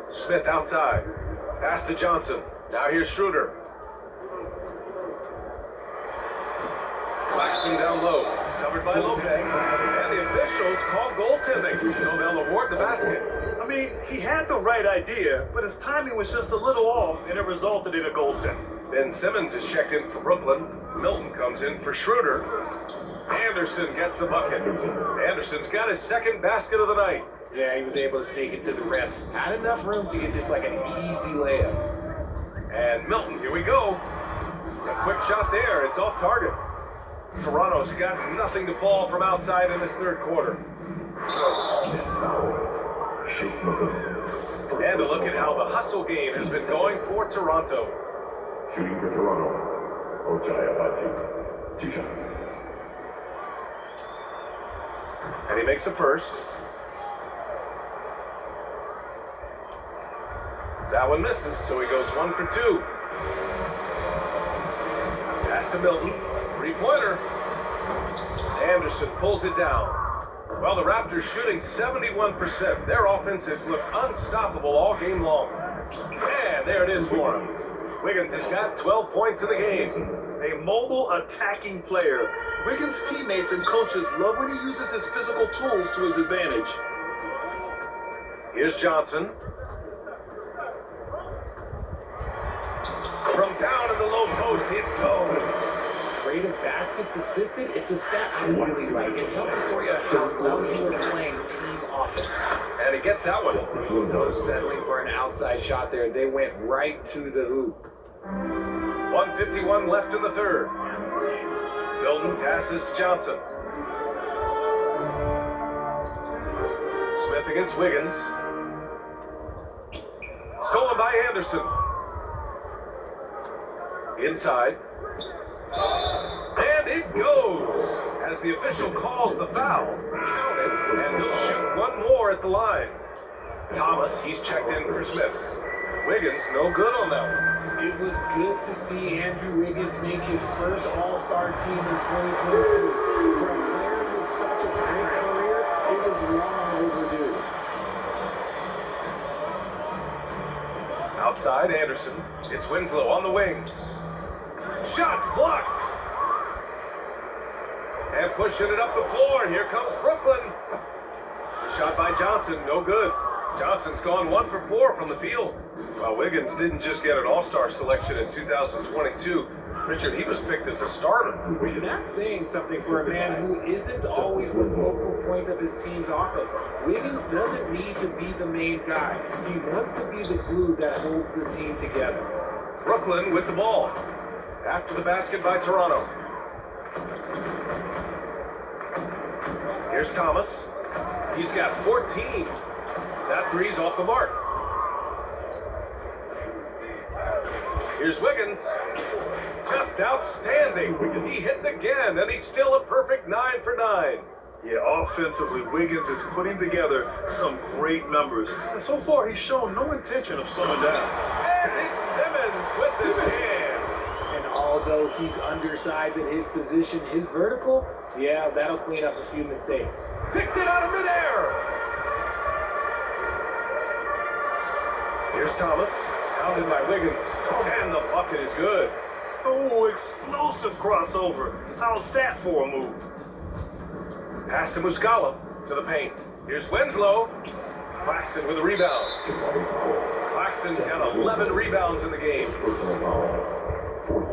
Smith outside. Pass to Johnson. Now here's Schroeder. Claxton down low. Covered by Lopez. And the officials call goaltending. So they'll award the basket. I mean, he had the right idea, but his timing was just a little off, and it resulted in a goaltend. Ben Simmons is checked in for Brooklyn. Milton comes in for Schroeder. Anderson gets the bucket. Anderson's got his second basket of the night. Yeah, he was able to sneak it to the rim. Had enough room to get just like an easy layup. And Milton, here we go. A quick shot there. It's off target. Toronto's got nothing to fall from outside in this third quarter. And a look at how the hustle game has been going for Toronto. Shooting for Toronto. Ochai Abaji. 2 shots. And he makes a first. That one misses, so he goes 1 for 2. Pass to Milton. 3-pointer. Anderson pulls it down. Well, the Raptors shooting 71%. Their offenses look unstoppable all game long. And there it is for him. Wiggins has got 12 points in the game. A mobile attacking player. Wiggins' teammates and coaches love when he uses his physical tools to his advantage. Here's Johnson. From down in the low post, it goes. Rate of baskets assisted, it's a stat I really like. It tells a story of how well you are playing team offense. And he gets that one. No settling for an outside shot there. They went right to the hoop. 1:51 left in the third. Milton passes to Johnson. Smith against Wiggins. Stolen by Anderson. Inside. And it goes as the official calls the foul. Count it, and he'll shoot one more at the line. Thomas, he's checked in for Smith. Wiggins, no good on that one. It was good to see Andrew Wiggins make his first All-Star team in 2022. For a player with such a great career, it was long overdue. Outside, Anderson. It's Winslow on the wing. Shots blocked. And pushing it up the floor. Here comes Brooklyn. Shot by Johnson, no good. Johnson's gone 1 for 4 from the field. Well, Wiggins didn't just get an All-Star selection in 2022. Richard, he was picked as a starter. That's saying something for a man who isn't always the focal point of his team's offense. Wiggins doesn't need to be the main guy. He wants to be the glue that holds the team together. Brooklyn with the ball. After the basket by Toronto. Here's Thomas. He's got 14. That three's off the mark. Here's Wiggins. Just outstanding. He hits again, and he's still a perfect 9 for 9. Yeah, offensively, Wiggins is putting together some great numbers. And so far, he's shown no intention of slowing down. And it's Simmons with the jam. And although he's undersized at his position, his vertical, yeah, that'll clean up a few mistakes. Picked it out of midair. Here's Thomas. Pounded by Wiggins. And the bucket is good. Oh, explosive crossover. How's that for a move? Pass to Muscala. To the paint. Here's Winslow. Claxton with a rebound. Claxton's got 11 rebounds in the game.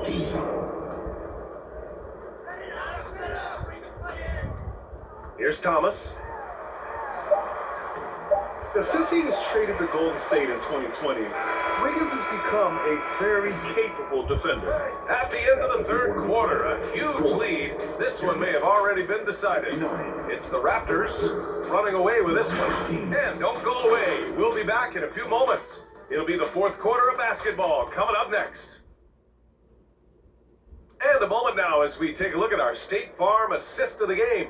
Team foul. Here's Thomas. Since he was traded to Golden State in 2020, Wiggins has become a very capable defender. At the end of the third quarter, a huge lead. This one may have already been decided. It's the Raptors running away with this one. And don't go away. We'll be back in a few moments. It'll be the fourth quarter of basketball coming up next. And a moment now as we take a look at our State Farm assist of the game.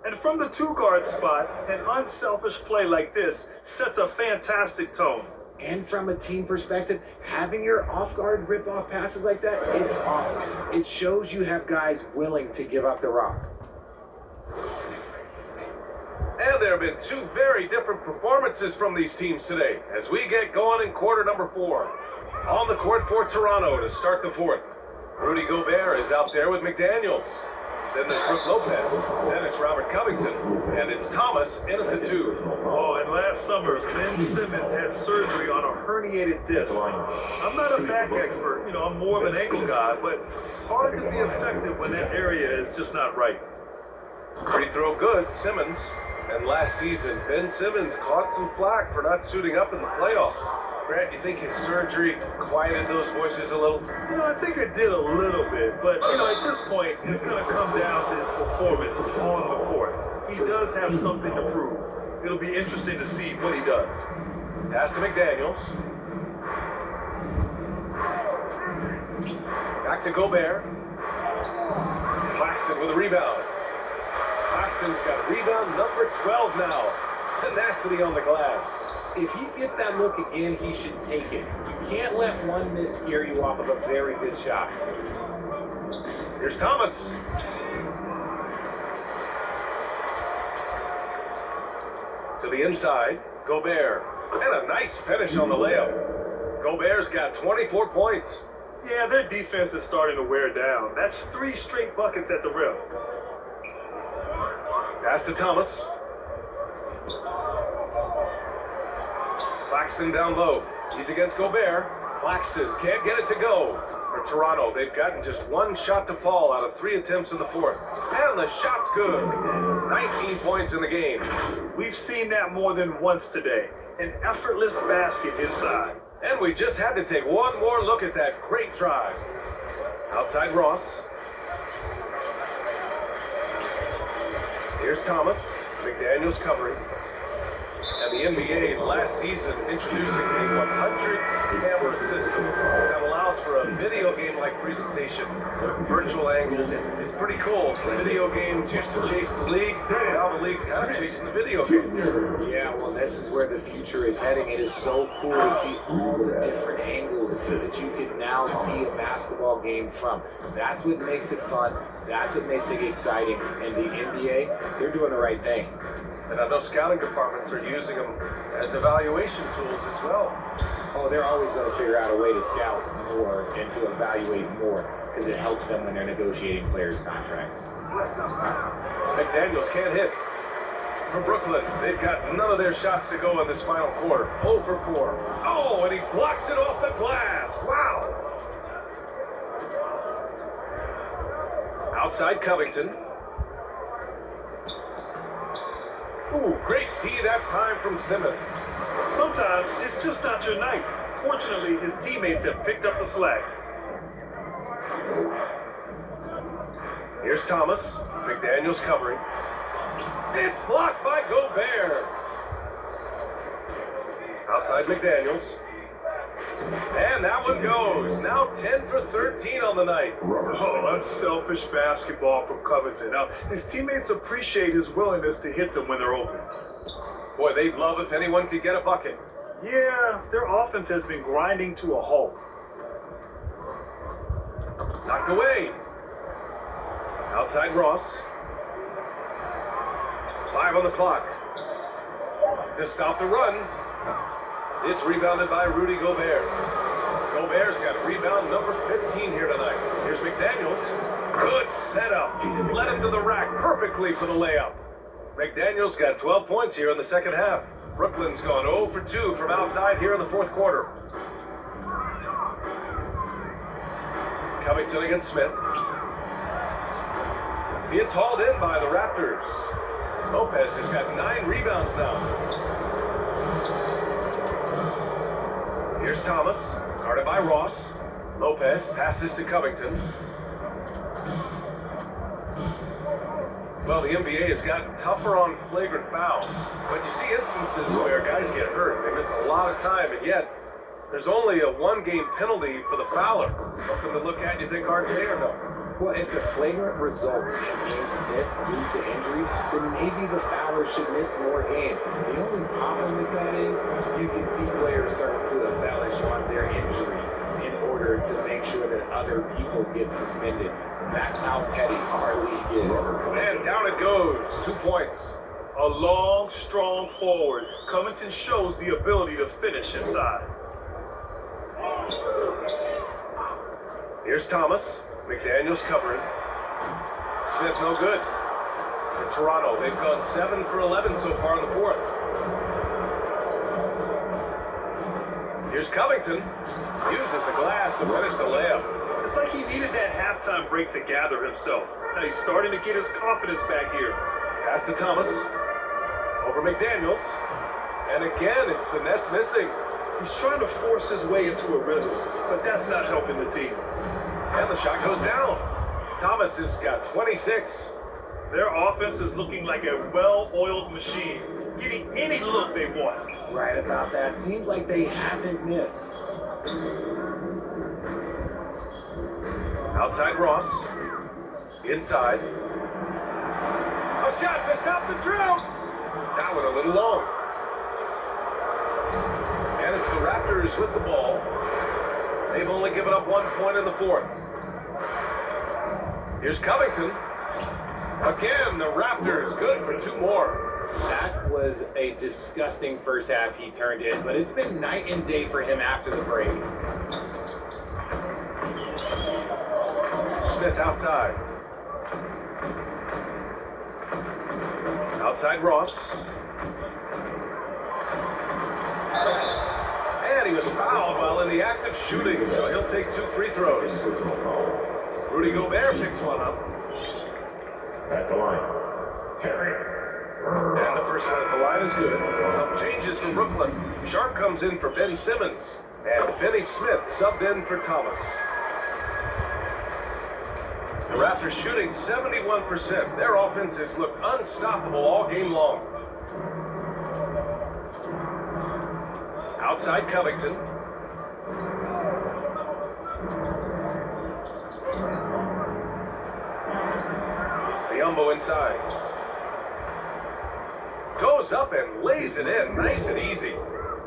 And from the two-guard spot, an unselfish play like this sets a fantastic tone. And from a team perspective, having your off-guard rip-off passes like that, it's awesome. It shows you have guys willing to give up the rock. And there have been two very different performances from these teams today as we get going in quarter number 4. On the court for Toronto to start the fourth. Rudy Gobert is out there with McDaniels. Then there's Brook Lopez. Then it's Robert Covington. And it's Thomas in at the 2. Oh, and last summer, Ben Simmons had surgery on a herniated disc. I'm not a back expert, I'm more of an ankle guy, but hard to be effective when that area is just not right. Free throw good, Simmons. And last season, Ben Simmons caught some flack for not suiting up in the playoffs. Grant, you think his surgery quieted those voices a little? I think it did a little bit, but at this point, it's going to come down to his performance on the court. He does have something to prove. It'll be interesting to see what he does. Pass to McDaniels. Back to Gobert. Claxton with a rebound. Claxton's got rebound number 12 now. Tenacity on the glass. If he gets that look again, he should take it. You can't let one miss scare you off of a very good shot. Here's Thomas. To the inside, Gobert. And a nice finish on the layup. Gobert's got 24 points. Yeah, their defense is starting to wear down. That's 3 straight buckets at the rim. Pass to Thomas. Claxton down low. He's against Gobert. Claxton can't get it to go. For Toronto, they've gotten just one shot to fall out of 3 attempts in the fourth. And the shot's good. 19 points in the game. We've seen that more than once today. An effortless basket inside. And we just had to take one more look at that great drive. Outside Ross. Here's Thomas. McDaniels covering. And the NBA last season introducing a 100-camera system that allows for a video game-like presentation with virtual angles. It's pretty cool. Video games used to chase the league. Now the league's kind of chasing the video game. Yeah, well, this is where the future is heading. It is so cool to see all the different angles that you can now see a basketball game from. That's what makes it fun. That's what makes it exciting. And the NBA, they're doing the right thing. And I know scouting departments are using them as evaluation tools as well. Oh, they're always going to figure out a way to scout more and to evaluate more because it helps them when they're negotiating players' contracts. McDaniels can't hit. For Brooklyn, they've got none of their shots to go in this final quarter. 0 for 4. Oh, and he blocks it off the glass. Wow. Outside Covington. Ooh, great D that time from Simmons. Sometimes it's just not your night. Fortunately, his teammates have picked up the slack. Here's Thomas. McDaniels covering. It's blocked by Gobert. Outside McDaniels. And that one goes. Now 10 for 13 on the night. Oh, unselfish basketball from Covington. Now, his teammates appreciate his willingness to hit them when they're open. Boy, they'd love if anyone could get a bucket. Yeah, their offense has been grinding to a halt. Knocked away. Outside Ross. 5 on the clock. To stop the run. It's rebounded by Rudy Gobert. Gobert's got rebound number 15 here tonight. Here's McDaniels. Good setup. Led him to the rack perfectly for the layup. McDaniels got 12 points here in the second half. Brooklyn's gone 0 for 2 from outside here in the fourth quarter. Covington against Smith. It's hauled in by the Raptors. Lopez has got 9 rebounds now. Here's Thomas, guarded by Ross. Lopez passes to Covington. Well, the NBA has gotten tougher on flagrant fouls, but you see instances where guys get hurt. They miss a lot of time, and yet there's only a 1-game penalty for the fouler. Something to look at, you think, RJ, or no? Well, if the flagrant results in games missed due to injury, then maybe the fouler should miss more games. The only problem with that is you can see players starting to embellish on their injury in order to make sure that other people get suspended. That's how petty our league is. And down it goes. 2 points. A long, strong forward. Covington shows the ability to finish inside. Here's Thomas. McDaniel's covering. Smith no good. For Toronto, they've gone 7 for 11 so far in the fourth. Here's Covington. Uses the glass to finish the layup. It's like he needed that halftime break to gather himself. Now he's starting to get his confidence back here. Pass to Thomas. Over McDaniels. And again, it's the Nets missing. He's trying to force his way into a rhythm, but that's not helping the team. And the shot goes down. Thomas has got 26. Their offense is looking like a well-oiled machine, getting any look they want. Right about that. Seems like they haven't missed. Outside Ross. Inside. A shot to stop the drought. That one a little long. And it's the Raptors with the ball. They've only given up 1 point in the fourth. Here's Covington. Again, the Raptors good for 2 more. That was a disgusting first half he turned in, but it's been night and day for him after the break. Smith outside. Outside Ross. And he was fouled while in the act of shooting, so he'll take 2 free throws. Rudy Gobert picks one up. At the line, Terry. And the first one at the line is good. Some changes for Brooklyn. Sharp comes in for Ben Simmons. And Finney Smith subbed in for Thomas. The Raptors shooting 71%. Their offense has looked unstoppable all game long. Outside Covington. Biombo inside. Goes up and lays it in, nice and easy.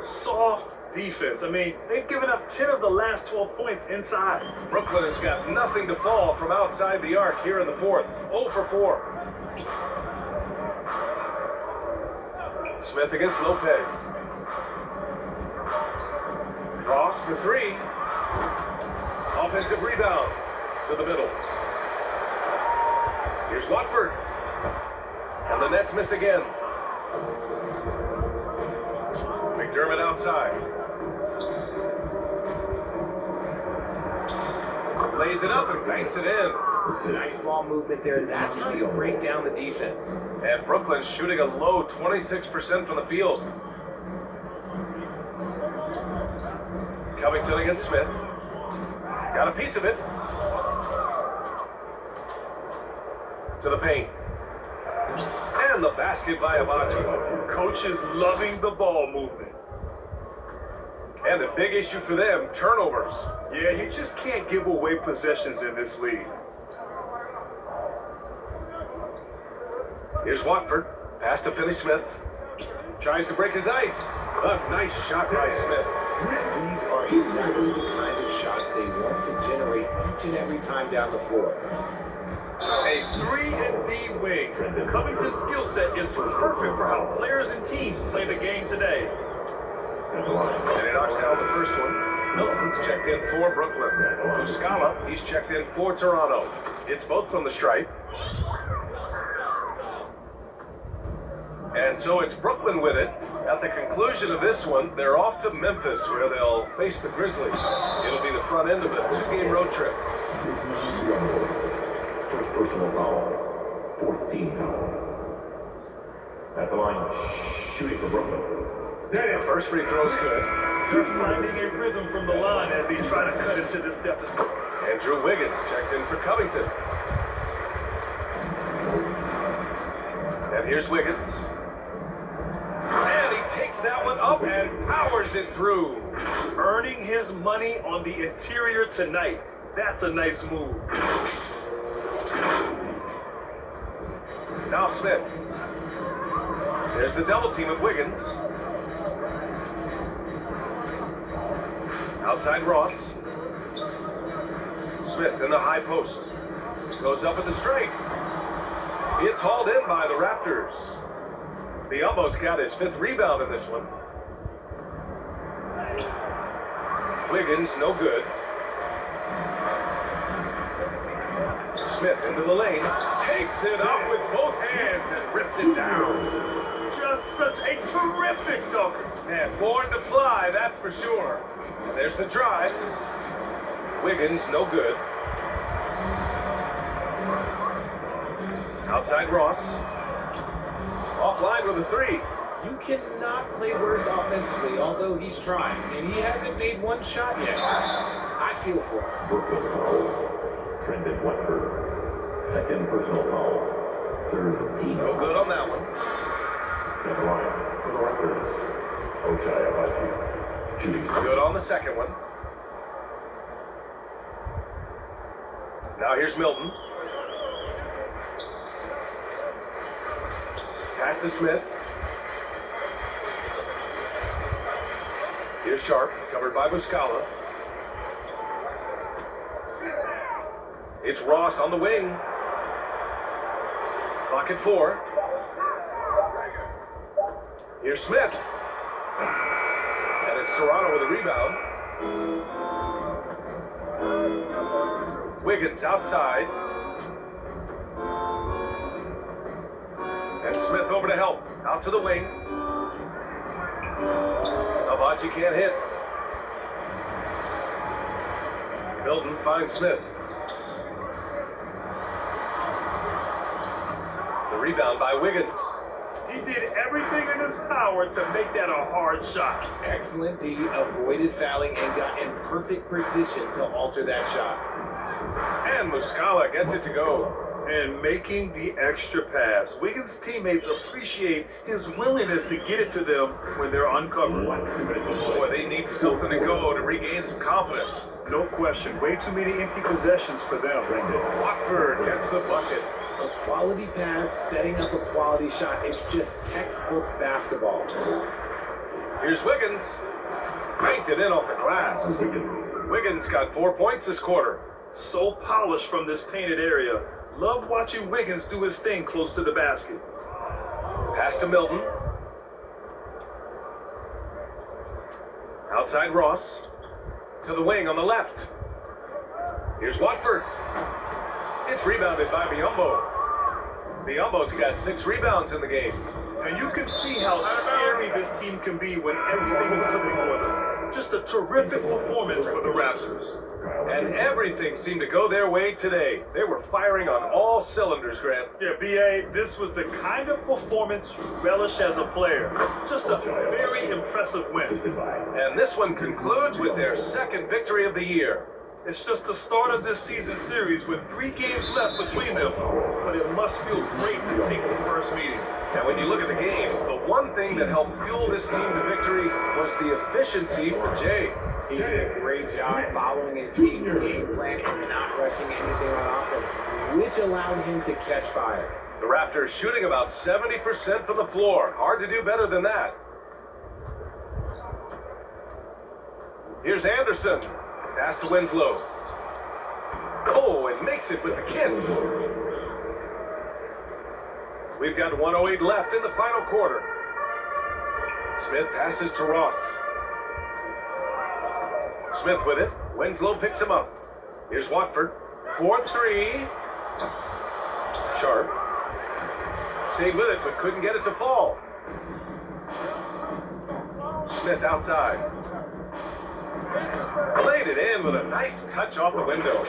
Soft defense. I mean, they've given up 10 of the last 12 points inside. Brooklyn has got nothing to fall from outside the arc here in the fourth. 0 for 4. Smith against Lopez. Ross for 3. Offensive rebound to the middle. Here's Watford. And the Nets miss again. McDermott outside. Lays it up and banks it in. Nice ball movement there. That's how you break down the defense. And Brooklyn's shooting a low 26% from the field. Covington against Smith. Got a piece of it. To the paint. And the basket by Abaji. Coach is loving the ball movement. And the big issue for them, turnovers. Yeah, you just can't give away possessions in this league. Here's Watford. Pass to Finney Smith. Tries to break his ice. A nice shot by Smith. These are exactly the kind of shots they want to generate each and every time down the floor. A 3-and-D wing. Covington's skill set is perfect for how players and teams play the game today. And he knocks down the first one. Milton's checked in for Brooklyn. Muscala, he's checked in for Toronto. It's both from the stripe. And so it's Brooklyn with it. At the conclusion of this one, they're off to Memphis, where they'll face the Grizzlies. It'll be the front end of a 2-game road trip. First personal foul. Fourth team foul. At the line, shooting for Brooklyn. Yeah, first free throw's good. They're finding a rhythm from the line as they try to cut into this deficit. Andrew Wiggins checked in for Covington. And here's Wiggins. And he takes that one up and powers it through. Earning his money on the interior tonight. That's a nice move. Now Smith. There's the double team of Wiggins. Outside Ross. Smith in the high post. Goes up at the straight. It's hauled in by the Raptors. Biombo's got his 5th rebound in this one. Wiggins, no good. Smith into the lane. Takes it up with both hands and rips it down. Just such a terrific dunk. And born to fly, that's for sure. And there's the drive. Wiggins, no good. Outside Ross. Offline with a 3. You cannot play worse offensively, although he's trying, and he hasn't made one shot yet. I feel for him. Brooklyn foul. Trendon Watford. Second personal foul. Third team. No good on that one. At the line for the Raptors. Ochai Abachi. Shooting. Good on the second one. Now here's Milton. Pass to Smith. Here's Sharp, covered by Muscala. It's Ross on the wing. Clock at 4. Here's Smith. And it's Toronto with a rebound. Wiggins outside. And Smith over to help. Out to the wing. Avachi can't hit. Milton finds Smith. The rebound by Wiggins. He did everything in his power to make that a hard shot. Excellent D, avoided fouling and got in perfect position to alter that shot. And Muscala gets it to go. And making the extra pass. Wiggins' teammates appreciate his willingness to get it to them when they're uncovered. Boy, they need something to go to regain some confidence. No question. Way too many empty possessions for them. Watford gets the bucket. A quality pass, setting up a quality shot is just textbook basketball. Here's Wiggins. Banked it in off the glass. Wiggins got 4 points this quarter. So polished from this painted area. Love watching Wiggins do his thing close to the basket. Pass to Milton. Outside Ross. To the wing on the left. Here's Watford. It's rebounded by Biombo. Biombo's got 6 rebounds in the game. And you can see how scary this team can be when everything is clicking for them. Just a terrific performance for the Raptors. And everything seemed to go their way today. They were firing on all cylinders, Grant. Yeah, B.A., this was the kind of performance you relish as a player. Just a very impressive win. And this one concludes with their 2nd victory of the year. It's just the start of this season series with 3 games left between them, but it must feel great to take the first meeting. And when you look at the game, the one thing that helped fuel this team to victory was the efficiency for Jay. He did a great job following his team's game plan and not rushing anything on offense, which allowed him to catch fire. The Raptors shooting about 70% from the floor. Hard to do better than that. Here's Anderson. Pass to Winslow. Oh, and makes it with the kiss. We've got 1:08 left in the final quarter. Smith passes to Ross. Smith with it. Winslow picks him up. Here's Watford. 4-3. Sharp. Stayed with it, but couldn't get it to fall. Smith outside. Played it in with a nice touch off the window.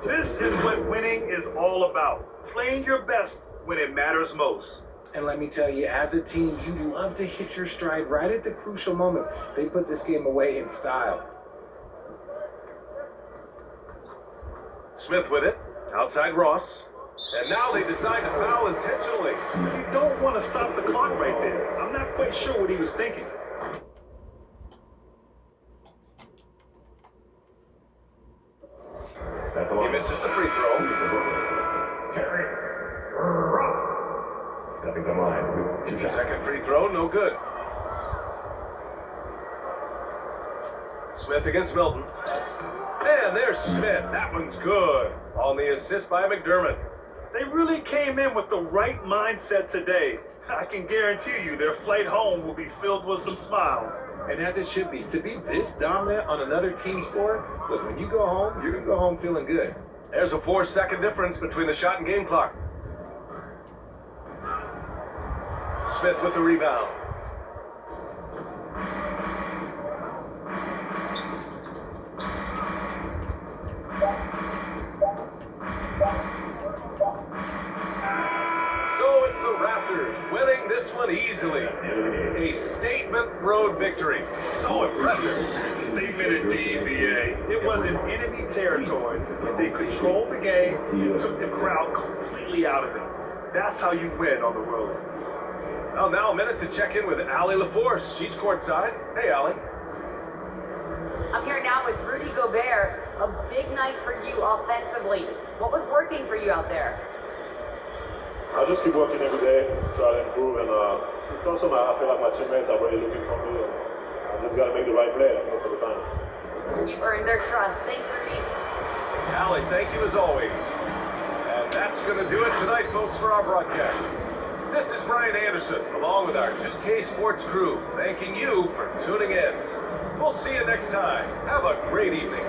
This is what winning is all about. Playing your best when it matters most. And let me tell you, as a team, you love to hit your stride right at the crucial moments. They put this game away in style. Smith with it. Outside Ross. And now they decide to foul intentionally. You don't want to stop the clock right there. I'm not quite sure what he was thinking. He misses the free throw. Stepping the line with 2 shots. Second free throw, no good. Smith against Milton. And there's Smith. That one's good. On the assist by McDermott. They really came in with the right mindset today. I can guarantee you their flight home will be filled with some smiles. And as it should be, to be this dominant on another team's floor, look, when you go home, you're going to go home feeling good. There's a 4-second difference between the shot and game clock. Smith with the rebound. So it's the Raptors winning this one easily. A statement road victory. So impressive. Statement indeed, BA. It was in enemy territory, but they controlled the game, took the crowd completely out of it. That's how you win on the road. Well, now a minute to check in with Allie LaForce. She's courtside. Hey, Allie. I'm here now with Rudy Gobert. A big night for you offensively. What was working for you out there? I just keep working every day, try to improve, and it's also I feel like my teammates are really looking for me. I just got to make the right play most of the time. You've earned their trust. Thanks, Rudy. Allie, thank you as always. And that's going to do it tonight, folks, for our broadcast. This is Brian Anderson, along with our 2K Sports crew, thanking you for tuning in. We'll see you next time. Have a great evening.